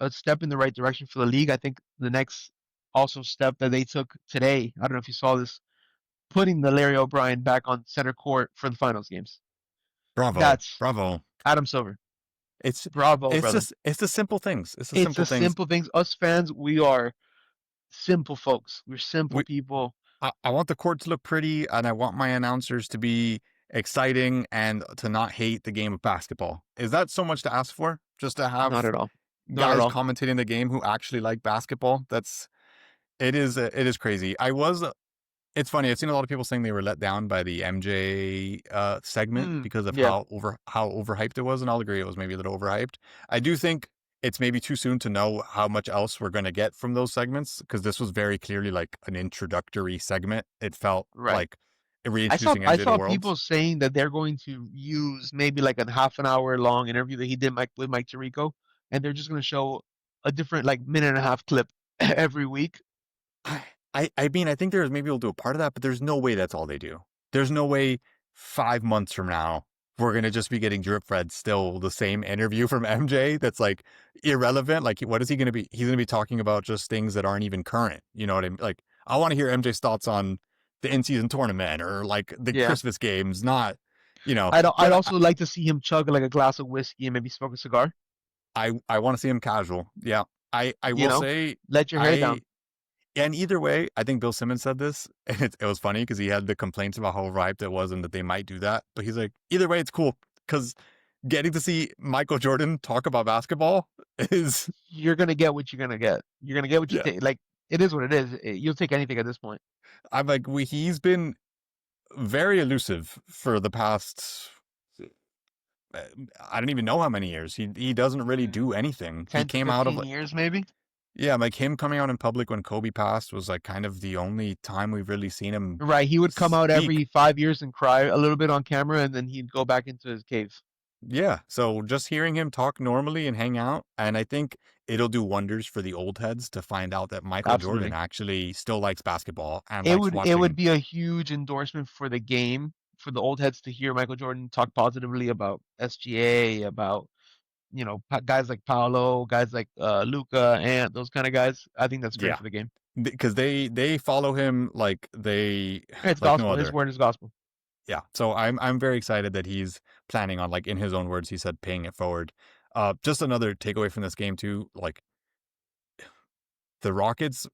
a step in the right direction for the league. I think the next also step that they took today, I don't know if you saw this, putting the Larry O'Brien back on center court for the finals games. Bravo. That's Bravo. Adam Silver. It's Bravo, brother. it's the simple things. It's the It's simple the things. simple things. Us fans, we are simple folks. We're simple We people. I want the court to look pretty and I want my announcers to be exciting and to not hate the game of basketball. Is that so much to ask for? Just to Not have at all. Not at guys all. commentating the game who actually like basketball? That's it is crazy. It's funny. I've seen a lot of people saying they were let down by the MJ segment Mm, because of yeah, how overhyped it was, and I'll agree it was maybe a little overhyped. I do think it's maybe too soon to know how much else we're going to get from those segments because this was very clearly like an introductory segment. It felt right. like reintroducing I MJ to the saw world. people saying that they're going to use maybe like a half an hour long interview that he did with Mike Tirico, and they're just going to show a different like minute and a half clip every week. I, I mean, I think there's maybe we'll do a part of that, but there's no way that's all they do. There's no way 5 months from now we're gonna just be getting drip fed still the same interview from MJ that's like irrelevant. Like, what is he gonna be? He's gonna be talking about just things that aren't even current. You know what I mean? Like, I want to hear MJ's thoughts on the in-season tournament or like the Yeah. Christmas games, not, you know. I'd But also like to see him chug like a glass of whiskey and maybe smoke a cigar. I want to see him casual. Yeah, I You will know, say let your hair I down. And either way, I think Bill Simmons said this, and it was funny because he had the complaints about how ripe it was and that they might do that. But he's like, either way, it's cool because getting to see Michael Jordan talk about basketball is, You're gonna get what you're gonna get. You're gonna get what you yeah, think. Like it is what it is. You'll take anything at this point. I'm like, he's been very elusive for the past. uh, I don't even know how many years. He doesn't really Mm, do anything. He 10 to came out of 15 years, maybe. yeah, like him coming out in public when Kobe passed was like kind of the only time we've really seen him Right. He would come out speak. every 5 years and cry a little bit on camera, and then he'd go back into his cave. Yeah, so just hearing him talk normally and hang out, and I think it'll do wonders for the old heads to find out that Michael Jordan Absolutely. actually still likes basketball and It likes would watching. be a huge endorsement for the game for the old heads to hear Michael Jordan talk positively about SGA, about guys like Paolo, guys like Luca, and those kind of guys. I think that's great Yeah, for the game. because they follow him like they It's like no gospel. His other. word is gospel. Yeah, so I'm very excited that he's planning on, like in his own words, he said paying it forward. Just another takeaway from this game too, like the Rockets.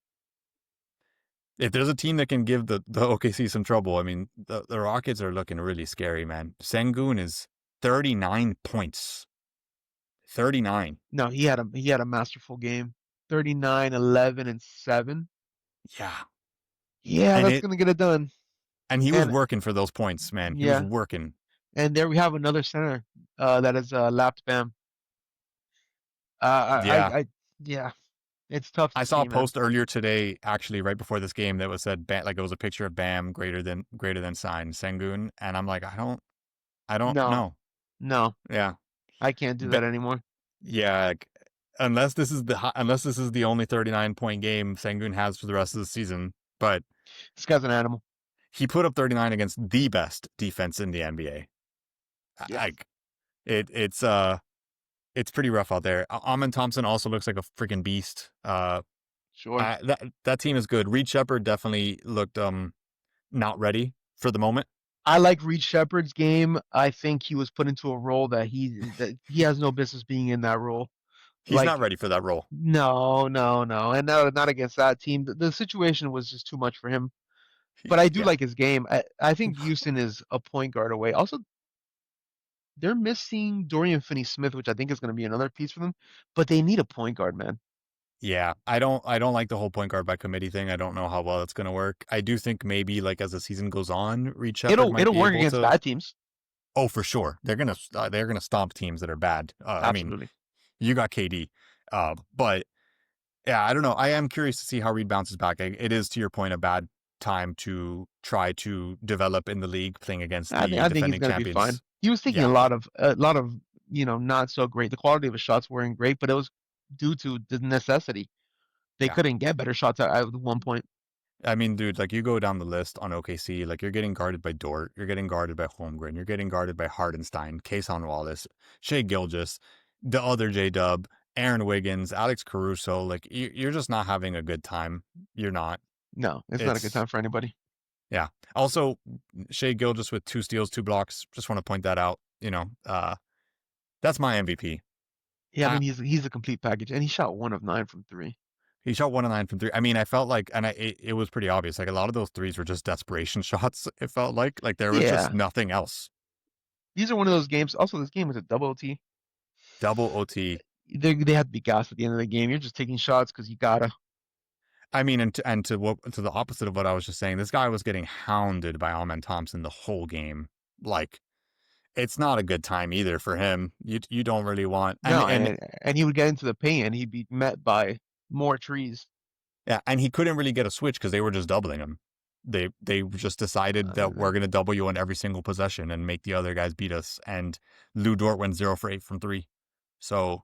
If there's a team that can give the OKC some trouble, I mean the Rockets are looking really scary, man. Sengun is 39 points. 39. No, he had a masterful game. 39, 11, and 7. Yeah. Yeah, And that's it gonna get it done. and he was And working for those points, man. He was yeah, working. and there we have another center that is lapped Bam. Yeah. Yeah, it's tough I to saw a see, man. post earlier today, actually, right before this game, that was said like it was a picture of Bam greater than sign Sengun, and I'm like, I don't No, know. no, Yeah, I can't do but that anymore. yeah, like, unless this is the only 39-point game Sengun has for the rest of the season, but This guy's an animal. he put up 39 against the best defense in the NBA. Yeah, Like it's pretty rough out there. Amon Thompson also looks like a freaking beast. sure. That team is good. Reed Shepard definitely looked not ready for the moment. I like Reed Shepard's game. I think he was put into a role that he has no business being in that role. He's not Like, ready for that role. no, no, no, and no, not against that team. The situation was just too much for him. But I do Yeah, like his game. I think Houston is a point guard away. Also, they're missing Dorian Finney-Smith, which I think is going to be another piece for them. But they need a point guard, man. yeah. I don't like the whole point guard by committee thing. I don't know how well it's gonna work. I do think maybe like as the season goes on, Reed Shepard might It'll be work able against to. bad teams. Oh, for sure, they're gonna stomp teams that are bad. I mean, Absolutely. you got KD, but yeah, I don't know. I am curious to see how Reed bounces back. It is, to your point, a bad time to try to develop in the league playing against the I think he's defending going to be fine. champions. He was taking Yeah, a lot of not so great. The quality of his shots weren't great, but it was due to the necessity. They yeah. couldn't get better shots at one point. I mean, dude, like you go down the list on OKC, like you're getting guarded by Dort, you're getting guarded by Holmgren, you're getting guarded by Hardenstein, Kason Wallace, Shea Gilgis, the other J Dub, Aaron Wiggins, Alex Caruso. Like you're just not having a good time. You're not. No, it's not a good It's time for anybody. yeah. Also, Shea Gilgis with 2 steals, 2 blocks. Just want to point that out. That's my MVP. Yeah, I I, mean he's a complete package, and he shot 1 of 9 from three. he shot 1 of 9 from three. I mean, I felt like, and it was pretty obvious. Like a lot of those threes were just desperation shots. It felt like there was just Yeah, nothing else. these are one of those games. Also, this game was a double OT. Double OT. They have to be gassed at the end of the game. You're just taking shots because you gotta. I mean, to the opposite of what I was just saying, this guy was getting hounded by Alman Thompson the whole game. Like, it's not a good time either for him. You don't really want No, and he would get into the paint and he'd be met by more trees. yeah, and he couldn't really get a switch because they were just doubling him. They just decided that Uh, we're gonna double you on every single possession and make the other guys beat us. And Lou Dort went 0 for 8 from three. So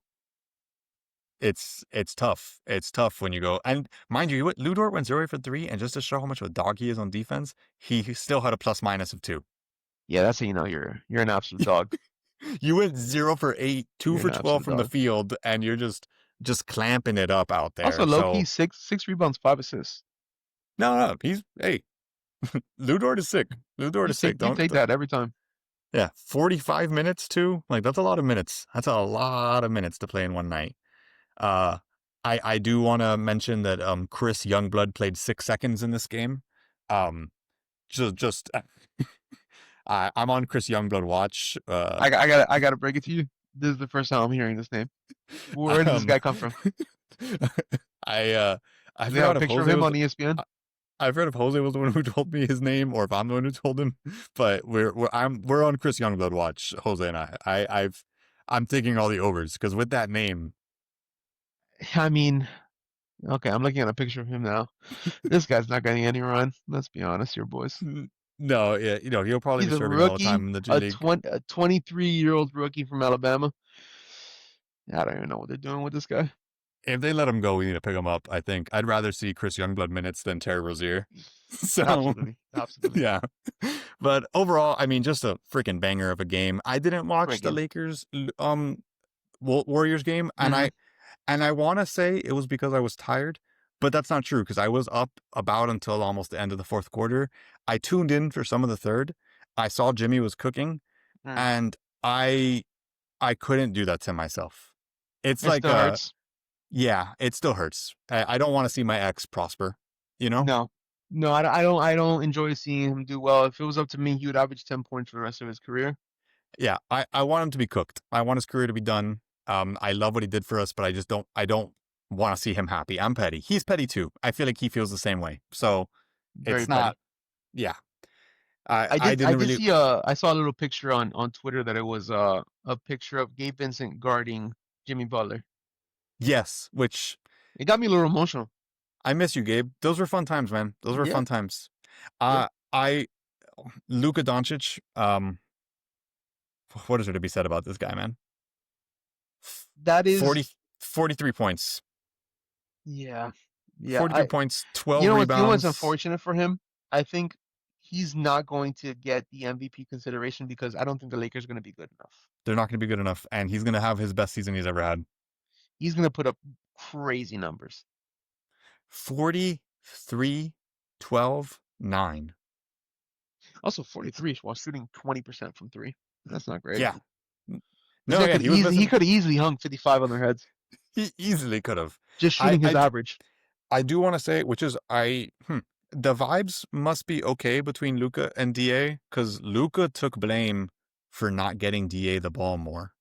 it's tough. It's tough when you go, and mind you, Lou Dort went 0 for 3, and just to show how much of a dog he is on defense, he still had a plus minus of 2. yeah, that's how you know you're an absolute dog. You went 0 for 8, two You're for an 12 absolute from the dog. field, and you're just clamping it up out Also, there. low key So six rebounds, 5 assists. no, he's hey, Lou Dort is sick. Lou Dort You is sick. take you Don't take that every time. yeah, 45 minutes too. Like that's a lot of minutes. That's a lot of minutes to play in one night. Uh, I do want to mention that Chris Youngblood played 6 seconds in this game. Um, just I'm on Chris Youngblood watch. I gotta break it to you. This is the first time I'm hearing this name. Where does this Um, guy come from? I I Do they have a forgot if picture of Jose him was. on ESPN? I I forgot if Jose was the one who told me his name, or if I'm the one who told him. But we're on Chris Youngblood watch, Jose and I. I'm taking all the overs because with that name, I mean, okay, I'm looking at a picture of him now. This guy's not getting any run. Let's be honest here, boys. no, yeah, he'll probably be He's a serving all the rookie, time in the G League. a 23-year-old rookie from Alabama. I don't even know what they're doing with this guy. If they let him go, we need to pick him up. I think I'd rather see Chris Youngblood minutes than Terry Rozier. So Absolutely, absolutely. yeah, but overall, I mean, just a freaking banger of a game. I didn't Great watch the game. Lakers Warriors game, and Hmm. I want to say it was because I was tired, but that's not true because I was up about until almost the end of the fourth quarter. I tuned in for some of the third. I saw Jimmy was cooking, Mm. and I I couldn't do that to myself. It's It like still hurts. yeah, it still hurts. I don't want to see my ex prosper, you know? No, no, I don't enjoy seeing him do well. If it was up to me, he would average 10 points for the rest of his career. Yeah, I want him to be cooked. I want his career to be done. I love what he did for us, but I don't want to see him happy. I'm petty. He's petty too. I feel like he feels the same way. So Very it's petty. not, yeah. I I did I didn't did really, see I saw a little picture on Twitter that it was a picture of Gabe Vincent guarding Jimmy Butler. yes, which It got me a little emotional. I miss you, Gabe. Those were fun times, man. Those were Yeah, fun times. yeah. I, Luka Doncic, what is there to be said about this guy, man? That 40, is 43 points, yeah. Yeah, 43 points, you 12 know what's rebounds. unfortunate for him? I think he's not going to get the MVP consideration because I don't think the Lakers are going to be good enough. They're not going to be good enough. And he's going to have his best season he's ever had. He's going to put up crazy numbers. 43, 12, 9. Also 43 while shooting 20% from three. That's not great. Yeah. This No, guy yeah, could he was easily he missing. could have easily hung 55 on their heads He easily could have. just I, shooting his I, average. I do want to say, which is, the vibes must be okay between Luca and DA because Luca took blame for not getting DA the ball more.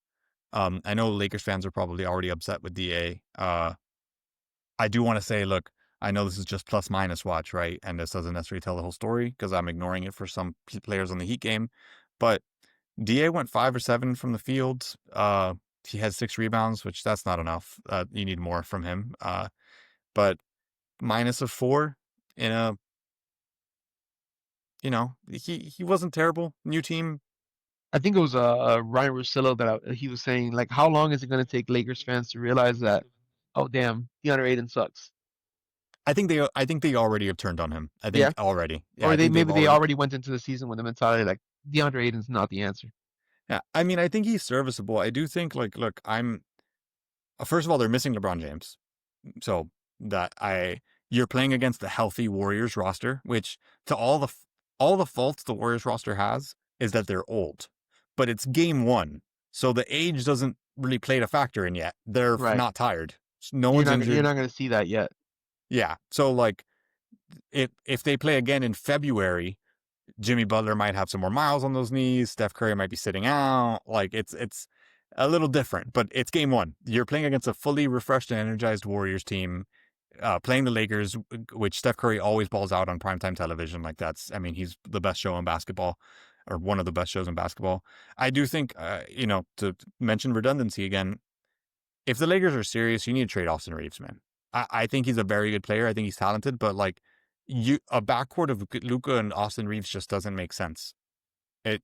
I know Lakers fans are probably already upset with DA. I do want to say, look, I know this is just plus minus watch, right? And this doesn't necessarily tell the whole story because I'm ignoring it for some players on the Heat game. But Da went 5 or 7 from the field. He had 6 rebounds, which that's not enough. You need more from him. But minus of 4 in a, he wasn't terrible. New team. I think it was Ryan Russillo that he was saying like, how long is it going to take Lakers fans to realize that? Oh damn, DeAndre Ayton sucks. I think they already have turned on him. I Yeah, think already. Yeah, or I they think they've maybe they already. already went into the season with the mentality like DeAndre Ayton's not the answer. Yeah, I mean, I think he's serviceable. I do think like, look, first of all, they're missing LeBron James. So that you're playing against the healthy Warriors roster, which to all the faults the Warriors roster has is that they're old, but it's game one, so the age doesn't really play a factor in yet. They're Right. not tired. No You're one's not you're injured. not going to see that yet. Yeah, so like if they play again in February, Jimmy Butler might have some more miles on those knees. Steph Curry might be sitting out. Like it's a little different, but it's game one. You're playing against a fully refreshed and energized Warriors team playing the Lakers, which Steph Curry always balls out on primetime television. Like I mean, he's the best show in basketball, or one of the best shows in basketball. I do think, to mention redundancy again, if the Lakers are serious, you need to trade Austin Reeves, man. I think he's a very good player. I think he's talented, but like a backcourt of Luca and Austin Reeves just doesn't make sense. It,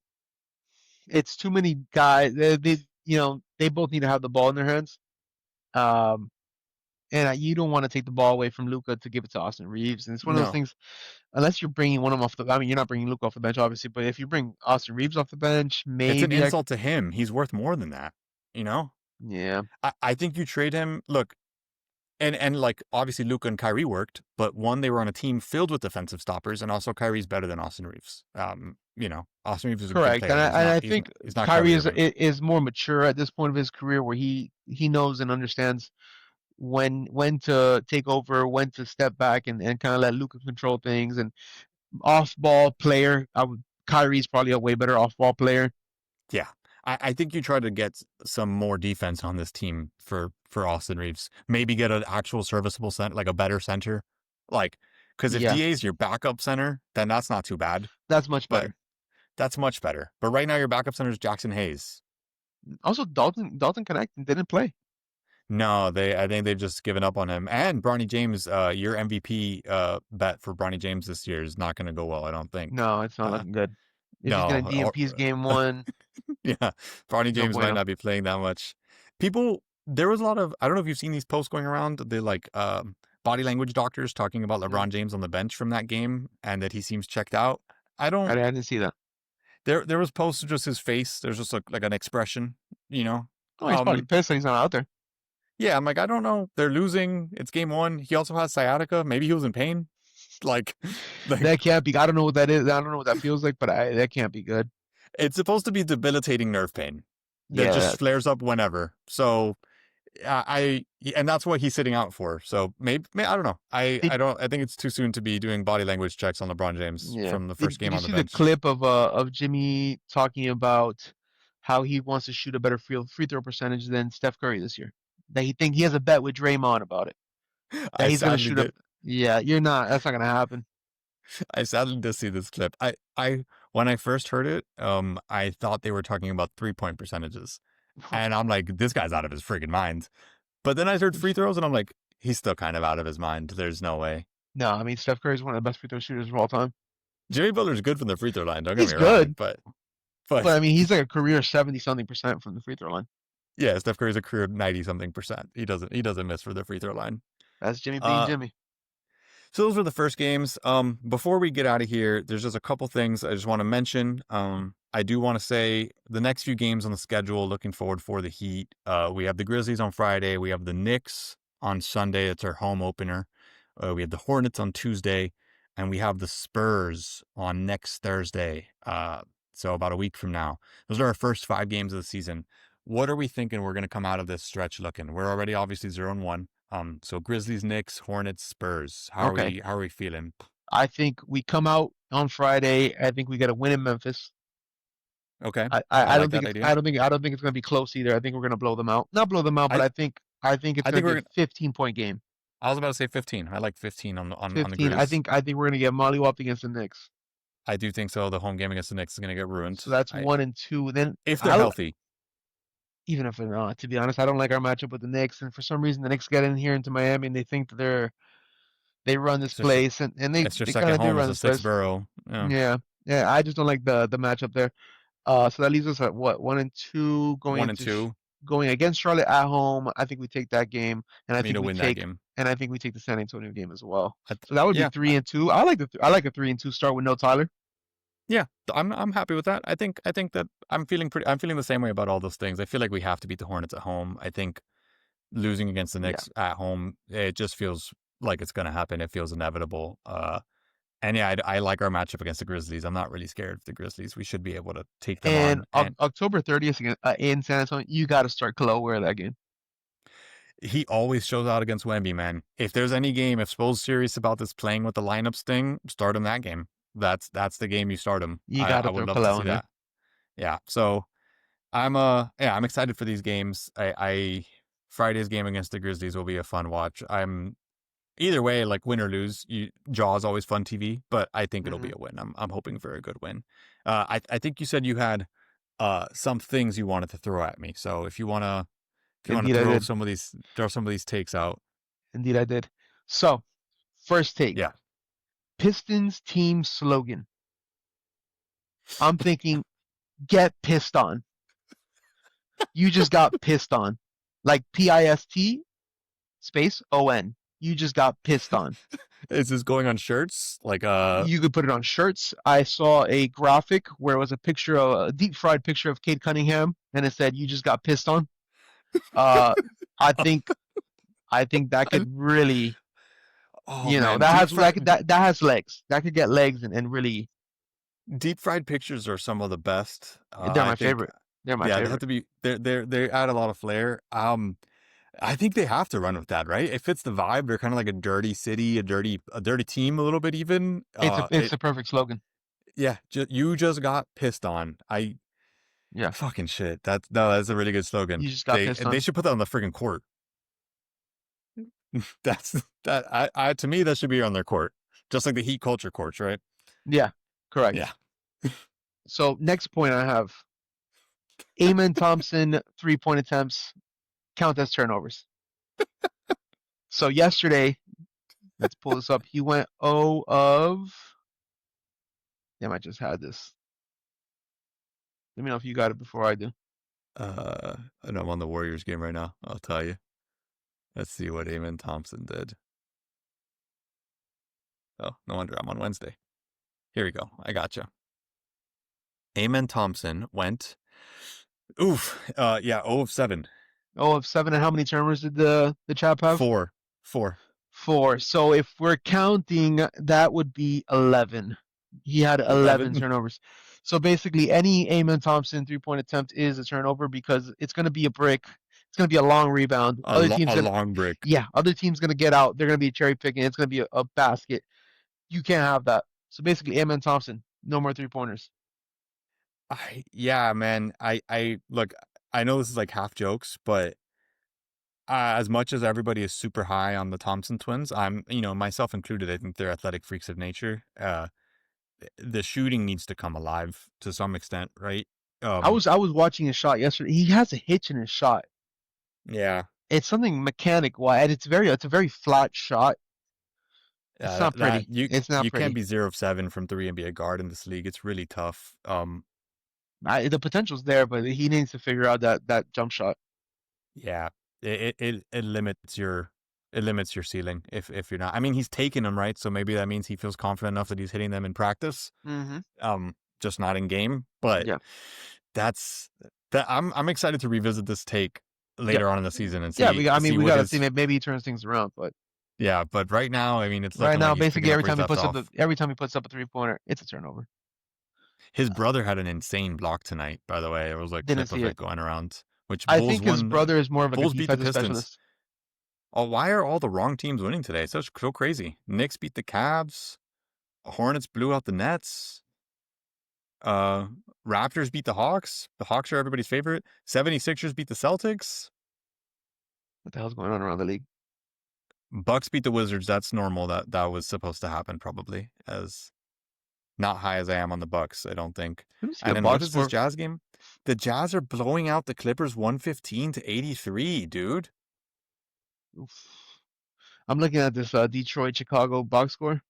It's too many guys. They both need to have the ball in their hands. Um, and you don't want to take the ball away from Luca to give it to Austin Reeves. And it's one of those no, things. Unless you're bringing one of them off the, I mean, you're not bringing Luca off the bench, obviously. But if you bring Austin Reeves off the bench, it's an maybe insult to him. He's worth more than that. You know, yeah, I think you trade him. Look, and like obviously Luca and Kyrie worked, but one, they were on a team filled with defensive stoppers, and also Kyrie's better than Austin Reeves. Austin Reeves is a good correct. player. And I He's think not he's not Kyrie Kyrie is Irving. is more mature at this point of his career, where he knows and understands when to take over, when to step back, and kind of let Luca control things. And off ball player, Kyrie's probably a way better off ball player. Yeah. I think you try to get some more defense on this team for Austin Reeves. Maybe get an actual serviceable center, like a better center. Like, because if Yeah, DA is your backup center, then that's not too bad. that's much But better. that's much better. But right now, your backup center is Jackson Hayes. Also, Dalton Connect didn't play. No, I think they've just given up on him. And Bronny James, your MVP bet for Bronny James this year is not going to go well, I don't think. No, it's not Uh, looking good. If he's gonna no, DMP's game one, yeah, Bronny no James might bueno. not be playing that much. People, there was a lot of, I don't know if you've seen these posts going around, the like body language doctors talking about Mm, LeBron James on the bench from that game and that he seems checked out. I don't, I didn't see that. there was posts of just his face. There's just like an expression, you know. Oh, he's probably pissed that he's not out there. Yeah, I'm like, I don't know. They're losing. It's game one. He also has sciatica. Maybe he was in pain. Like, like That can't be. I don't know what that is. I don't know what that feels like, but that can't be good. it's supposed to be debilitating nerve pain that Yeah. just flares up whenever. So and that's what he's sitting out for. So maybe I don't know. Did I don't. I think it's too soon to be doing body language checks on LeBron James yeah. from the first Did game you on the see the bench. clip of Jimmy talking about how he wants to shoot a better free throw percentage than Steph Curry this year? That he has a bet with Draymond about it. That I he's gonna sadly shoot up. did. Yeah, you're not. That's not gonna happen. I sadly did see this clip. I when I first heard it, I thought they were talking about 3-point percentages, and I'm like, this guy's out of his freaking mind. But then I heard free throws, and I'm like, he's still kind of out of his mind. There's no way. No, I mean Steph Curry is one of the best free throw shooters of all time. Jimmy Butler's good from the free throw line. Don't get He's me wrong, good, but but I mean he's like a career 70 something% from the free throw line. yeah, Steph Curry's a career 90 something percent. He doesn't miss for the free throw line. That's Jimmy being Uh, Jimmy. So those were the first games. Before we get out of here, there's just a couple things I just want to mention. I do want to say the next few games on the schedule, looking forward for the Heat. We have the Grizzlies on Friday. We have the Knicks on Sunday. It's our home opener. We have the Hornets on Tuesday, and we have the Spurs on next Thursday. So about a week from now. Those are our first 5 games of the season. What are we thinking we're going to come out of this stretch looking? We're already obviously 0-1. So Grizzlies, Knicks, Hornets, Spurs. How are Okay, we? How are we feeling? I think we come out on Friday. I think we get a win in Memphis. Okay, I, I, I I like don't think that it's idea. I don't think it's gonna be close either. I think we're gonna blow them out. Not blow them out, but I I think it's I gonna think be we're a gonna. 15 point game. I was about to say 15. I like 15 on the 15. Grizz. I think we're gonna get mollywopped against the Knicks. I do think so. The home game against the Knicks is gonna get ruined. So that's I 1 and 2. Then If they're I'll healthy. even if they're not, to be honest, I don't like our matchup with the Knicks. And for some reason, the Knicks get in here into Miami and they think that they run this It's just place, and it's your they kind second of do home. It's run a this sixth place. borough. Yeah, Yeah, yeah. I just don't like the matchup there. So that leaves us at what 1 and 2 one and two. going against Charlotte at home. I think we take that game, and We need to win that game. I think we take the San Antonio game as well. I, So that would be yeah, 3 and 2. I like a 3 and 2 start with no Tyler. yeah. I'm happy with that. I think that I'm feeling pretty. I'm feeling the same way about all those things. I feel like we have to beat the Hornets at home. I think losing against the Yeah, Knicks at home, it just feels like it's going to happen. It feels inevitable. And yeah, I like our matchup against the Grizzlies. I'm not really scared of the Grizzlies. We should be able to take them and on. And October 30th in San Antonio, you got to start Kalo wear that game. he always shows out against Wemby, man. If there's any game, if Spo's serious about this playing with the lineups thing, start him that game. That's the game you start him. You got I to would throw love to Kalo see in there. that. Yeah. So I'm excited for these games. I Friday's game against the Grizzlies will be a fun watch. I'm either way, like win or lose, Jaw's always fun TV, but I think it'll be Hmm. a win. I'm hoping for a good win. I think you said you had some things you wanted to throw at me. So if you wanna Indeed, I did. throw some of these takes out, Indeed, I did. So, first take yeah. Pistons team slogan. I'm thinking, get pissed on. You just got pissed on. Like PIST space ON. You just got pissed on. Is this going on shirts? Like You could put it on shirts. I saw a graphic where it was a picture of a deep fried picture of Kate Cunningham, and it said, "You just got pissed on." Uh, I think that I, could really, oh man, deep fried that has legs. That could get legs and really, deep fried pictures are some of the best. they're I my think favorite. They're my yeah, they have favorite. to be they add a lot of flair. I think they have to run with that, right? It fits the vibe. They're kind of like a dirty city, a dirty team a little bit even. It's the perfect slogan. Yeah, you just got pissed on. Yeah. Fucking shit. That's a really good slogan. You just got They pissed they on. should put that on the friggin' court. That's that I to me that should be on their court. Just like the Heat culture courts, right? Yeah, Yeah. correct. So next point I have Amen Thompson 3-point attempts count as turnovers. So yesterday, let's pull this up. He went 0 of. Damn, I just had this. Let me know if you got it before I do. I know I'm on the Warriors game right now. I'll tell you. Let's see what Eamon Thompson did. Oh, no wonder I'm on Wednesday. Here we go. I gotcha. Eamon Thompson went. Yeah, 0 of 7. 0 of 7, and how many turnovers did the chap have? 4. 4. 4. So if we're counting, that would be 11. He had 11 11. turnovers. So basically, any Amen Thompson 3-point attempt is a turnover because it's going to be a brick. It's going to be a long rebound. A long break. Yeah, other team's going to get out. They're going to be cherry picking. It's going to be a basket. You can't have that. So basically, Amen Thompson, no more 3-pointers. Yeah, man. I look. I know this is like half jokes, but as much as everybody is super high on the Thompson twins, I'm, myself included. I think they're athletic freaks of nature. The shooting needs to come alive to some extent, right? I was watching his shot yesterday. He has a hitch in his shot. Yeah. It's something mechanical, and it's a very flat shot. It's Yeah, not that pretty. It's not you can't pretty. be 0 of 7 from 3 and be a guard in this league. It's really tough. The potential's there, but he needs to figure out that jump shot. Yeah, it limits your ceiling if you're not. I mean, he's taking them, right, so maybe that means he feels confident enough that he's hitting them in practice, Mm-hmm. just not in game. But Yeah. that's that. I'm excited to revisit this take Yeah. later on in the season and Yeah. see I mean, we what gotta see. his. Maybe he turns things around, but Yeah, but right now, I mean, it's right looking like now, he's picking basically up where he's left off. every time he puts up a 3-pointer, it's a turnover. His brother had an insane block tonight, by the way. There was a Didn't clip see of it it. going around, which I Bulls think his won. brother is more of like a Bulls beat the defensive Pistons. specialist. Oh, why are all the wrong teams winning today? It's so crazy. Knicks beat the Cavs. Hornets blew out the Nets. Uh, Raptors beat the Hawks. The Hawks are everybody's favorite. 76ers beat the Celtics. What the hell's going on around the league? Bucks beat the Wizards. That's normal. That was supposed to happen probably. As not high as I am on the Bucks, I don't think. Let me see a And then what box is this score. Jazz game? The Jazz are blowing out the Clippers 115 to 83, dude. Oof. I'm looking at this Detroit Chicago box score.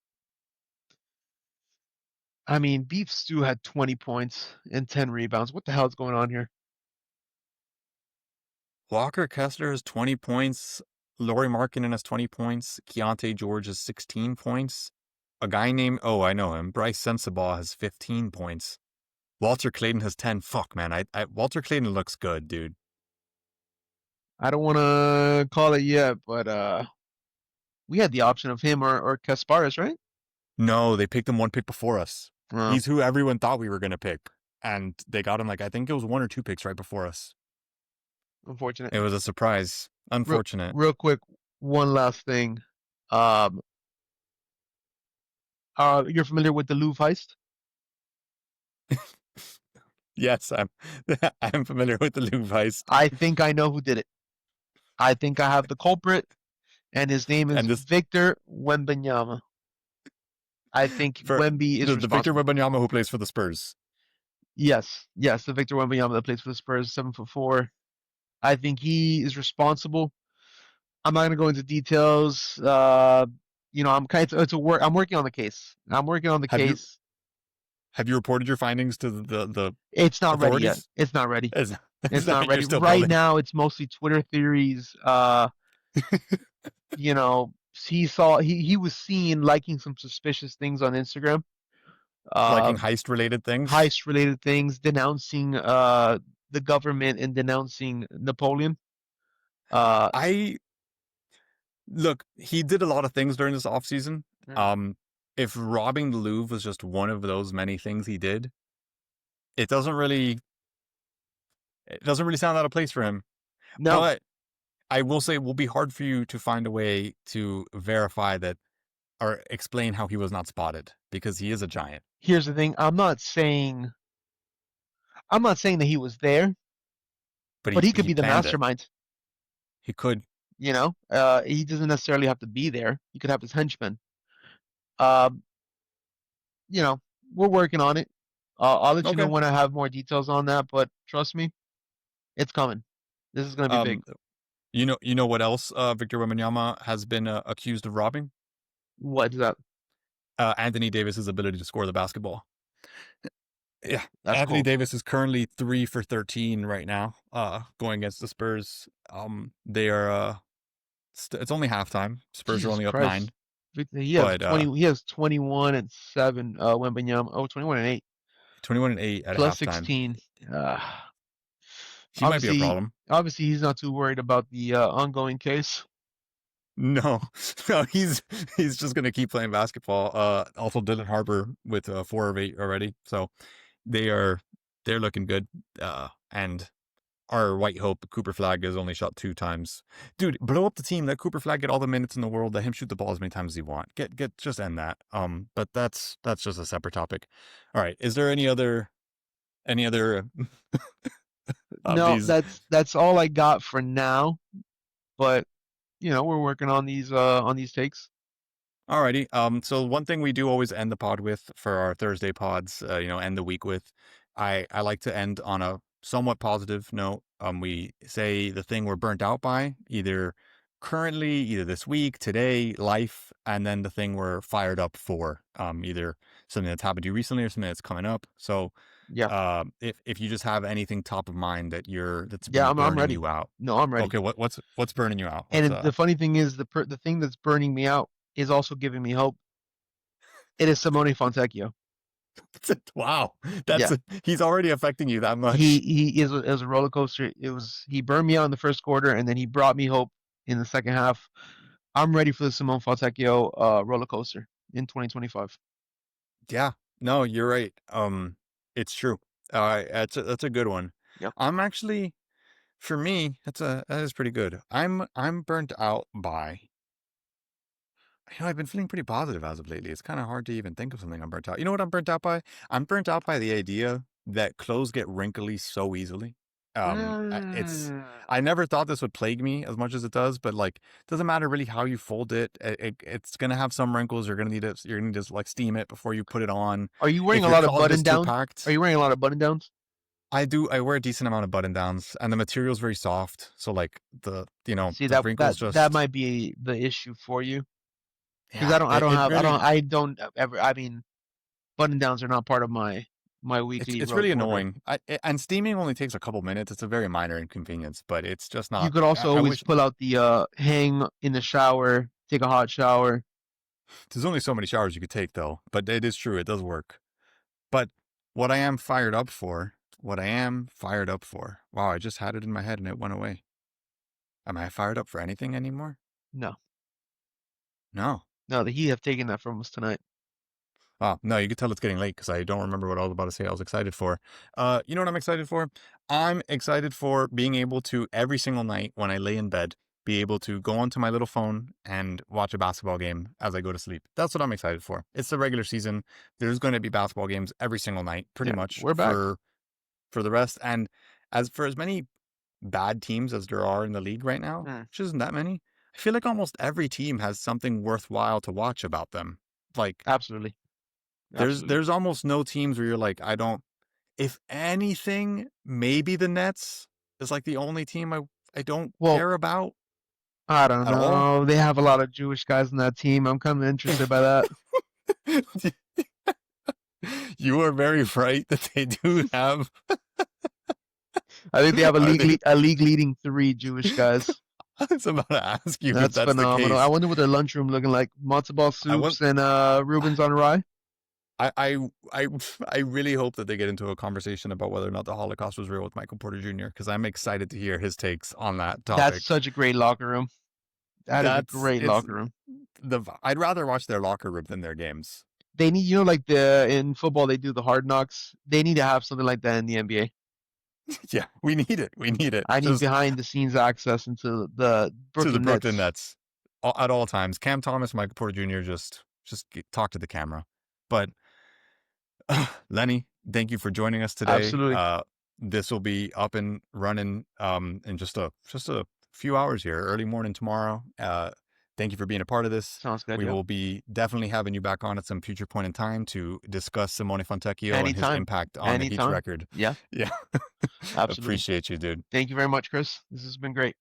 I mean, Beef Stew had 20 points and 10 rebounds. What the hell is going on here? Walker Kessler has 20 points. Lauri Markkanen has 20 points. Keontae George has 16 points. A guy named, oh, I know him, Bryce Sensabaugh has 15 points. Walter Clayton has 10. Fuck, man. Walter Clayton looks good, dude. I don't want to call it yet, but we had the option of him or Kasparis, right? No, they picked him one pick before us. Well, He's who everyone thought we were going to pick. And they got him I think it was 1 or 2 picks right before us. unfortunate. It was a surprise. Real, Unfortunate. real quick, one last thing. Um, you're familiar with the Louvre heist? Yes, I'm familiar with the Louvre heist. I think I know who did it. I think I have the culprit, and his name is And this Victor Wembanyama. I think for Wemby is the Victor responsible. Wembanyama who plays for the Spurs. Yes, the Victor Wembanyama that plays for the Spurs, 7'4". I think he is responsible. I'm not gonna go into details. I'm kind of it's a work. I'm working on the case. I'm working on the Have you case. have you reported your findings to the It's not ready yet. authorities? It's not ready. Is, is It's not that you're ready. still Right building? now, it's mostly Twitter theories. He was seen liking some suspicious things on Instagram. Uh, Liking heist related things? heist related things, denouncing the government and denouncing Napoleon. Uh, I look, he did a lot of things during this offseason. mm, Um, if robbing the Louvre was just one of those many things he did, it doesn't really sound out of place for him. no, But I will say it will be hard for you to find a way to verify that or explain how he was not spotted because he is a giant. here's the thing. I'm not saying I'm not saying that he was there, but but he he could he be the planned it. mastermind. He could. You know, he doesn't necessarily have to be there. He could have his henchmen. Uh, you know, we're working on it. I'll let you know Okay. when I have more details on that. But trust me, it's coming. This is gonna be big. Um, you know what else Victor Wembanyama has been accused of robbing? What is that? Anthony Davis's ability to score the basketball. Yeah, That's Anthony cold. Davis is currently 3 for 13 right now, going against the Spurs. They are it's only halftime. Spurs are Jesus only up Christ. 9, He has but 20. He has 21-7. Wembanyama. Oh, 21-8 21-8 at plus halftime. 16. Uh, He might be a obviously, problem. obviously, he's not too worried about the ongoing case. No, no, he's just gonna keep playing basketball. Also Dylan Harper with 4 of 8 already, so they are they're looking good. And our white hope Cooper Flag has only shot 2 times. Dude, blow up the team. Let Cooper Flag get all the minutes in the world. Let him shoot the ball as many times as he want. Just end that. But that's just a separate topic. All right. Is there any other of No, these? that's all I got for now. But we're working on these takes. Alrighty. So one thing we do always end the pod with for our Thursday pods, end the week with, I like to end on a somewhat positive note. We say the thing we're burnt out by, either currently, either this week, today, life, and then the thing we're fired up for, either something that's happened to you recently or something that's coming up. So, Yeah, if you just have anything top of mind that's yeah, been I'm burning ready. you out. No, I'm ready. Okay, what's burning you out? What's And the funny thing is, the thing that's burning me out is also giving me hope. It is Simone Fontecchio. wow, Yeah, he's already affecting you that he much. he is it was a roller coaster. He burned me out in the first quarter, and then he brought me hope in the second half. I'm ready for the Simone Fontecchio roller coaster in 2025. Yeah, no, you're right. It's true. That's a good one. Yeah. I'm actually, for me, that is pretty good. I'm burnt out by. I've been feeling pretty positive as of lately. It's kind of hard to even think of something I'm burnt out. You know what I'm burnt out by? I'm burnt out by the idea that clothes get wrinkly so easily. It's Mm. I never thought this would plague me as much as it does, but like, it doesn't matter really how you fold it. It's gonna have some wrinkles. You're gonna need to like steam it before you put it on. Are you wearing If a your lot of closet button is too down? Are packed, you wearing a lot of button downs? I do. I wear a decent amount of button downs, and the material is very soft. So like See the that wrinkles that just might be the issue for you because yeah. It really I don't ever. I mean, button downs are not part of my weekly it's really wardrobe. annoying. And steaming only takes a couple minutes. It's a very minor inconvenience, but it's just You not. could also I always wish pull out the hang in the shower, take a hot shower. there's only so many showers you could take though. But it is true. It does work. But what I am fired up for, what I am fired up for. Wow, I just had it in my head and it went away. Am I fired up for anything anymore? No, No. no, the Heat have taken that from us tonight. Oh, no, you could tell it's getting late because I don't remember what I was about to say I was excited for. You know what I'm excited for? I'm excited for being able to, every single night when I lay in bed, be able to go onto my little phone and watch a basketball game as I go to sleep. That's what I'm excited for. It's the regular season. There's going to be basketball games every single night, pretty Yeah, much we're back. for the rest. And as many bad teams as there are in the league right now, Mm, which isn't that many, I feel like almost every team has something worthwhile to watch about them. Like absolutely, there's absolutely. there's almost no teams where you're like, I don't. If anything, maybe the Nets is like the only team I don't Well, care about I don't at all. know. They have a lot of Jewish guys on that team. I'm kind of interested by that. You are very right that they do have. I think they have Are they? a league leading three Jewish guys. I was about to ask you if That's that's the phenomenal. I case. wonder what their lunchroom looking like. Matzo ball I want. soups and Reuben's on rye. I, I I I really hope that they get into a conversation about whether or not the Holocaust was real with Michael Porter Jr. because I'm excited to hear his takes on that That's topic. such a great locker room. That is a That's great it's locker room. I'd rather watch their locker room than their games. They need, like the in football they do the hard knocks. They need to have something like that in the NBA. Yeah, we need it. We need it. I need Just behind the scenes access into the to the Brooklyn Brooklyn Nets. Nets at all times. Cam Thomas, Michael Porter Jr. just talk to the camera. But Lenny, thank you for joining us today. Absolutely. this will be up and running in just a few hours here, early morning tomorrow. Thank you for being a part of this. Sounds good. We Yep. will be definitely having you back on at some future point in time to discuss Simone Fontecchio and his Anytime. impact on the Heat's Anytime. record. Yeah, Yeah. absolutely. Appreciate you, dude. Thank you very much, Chris. This has been great.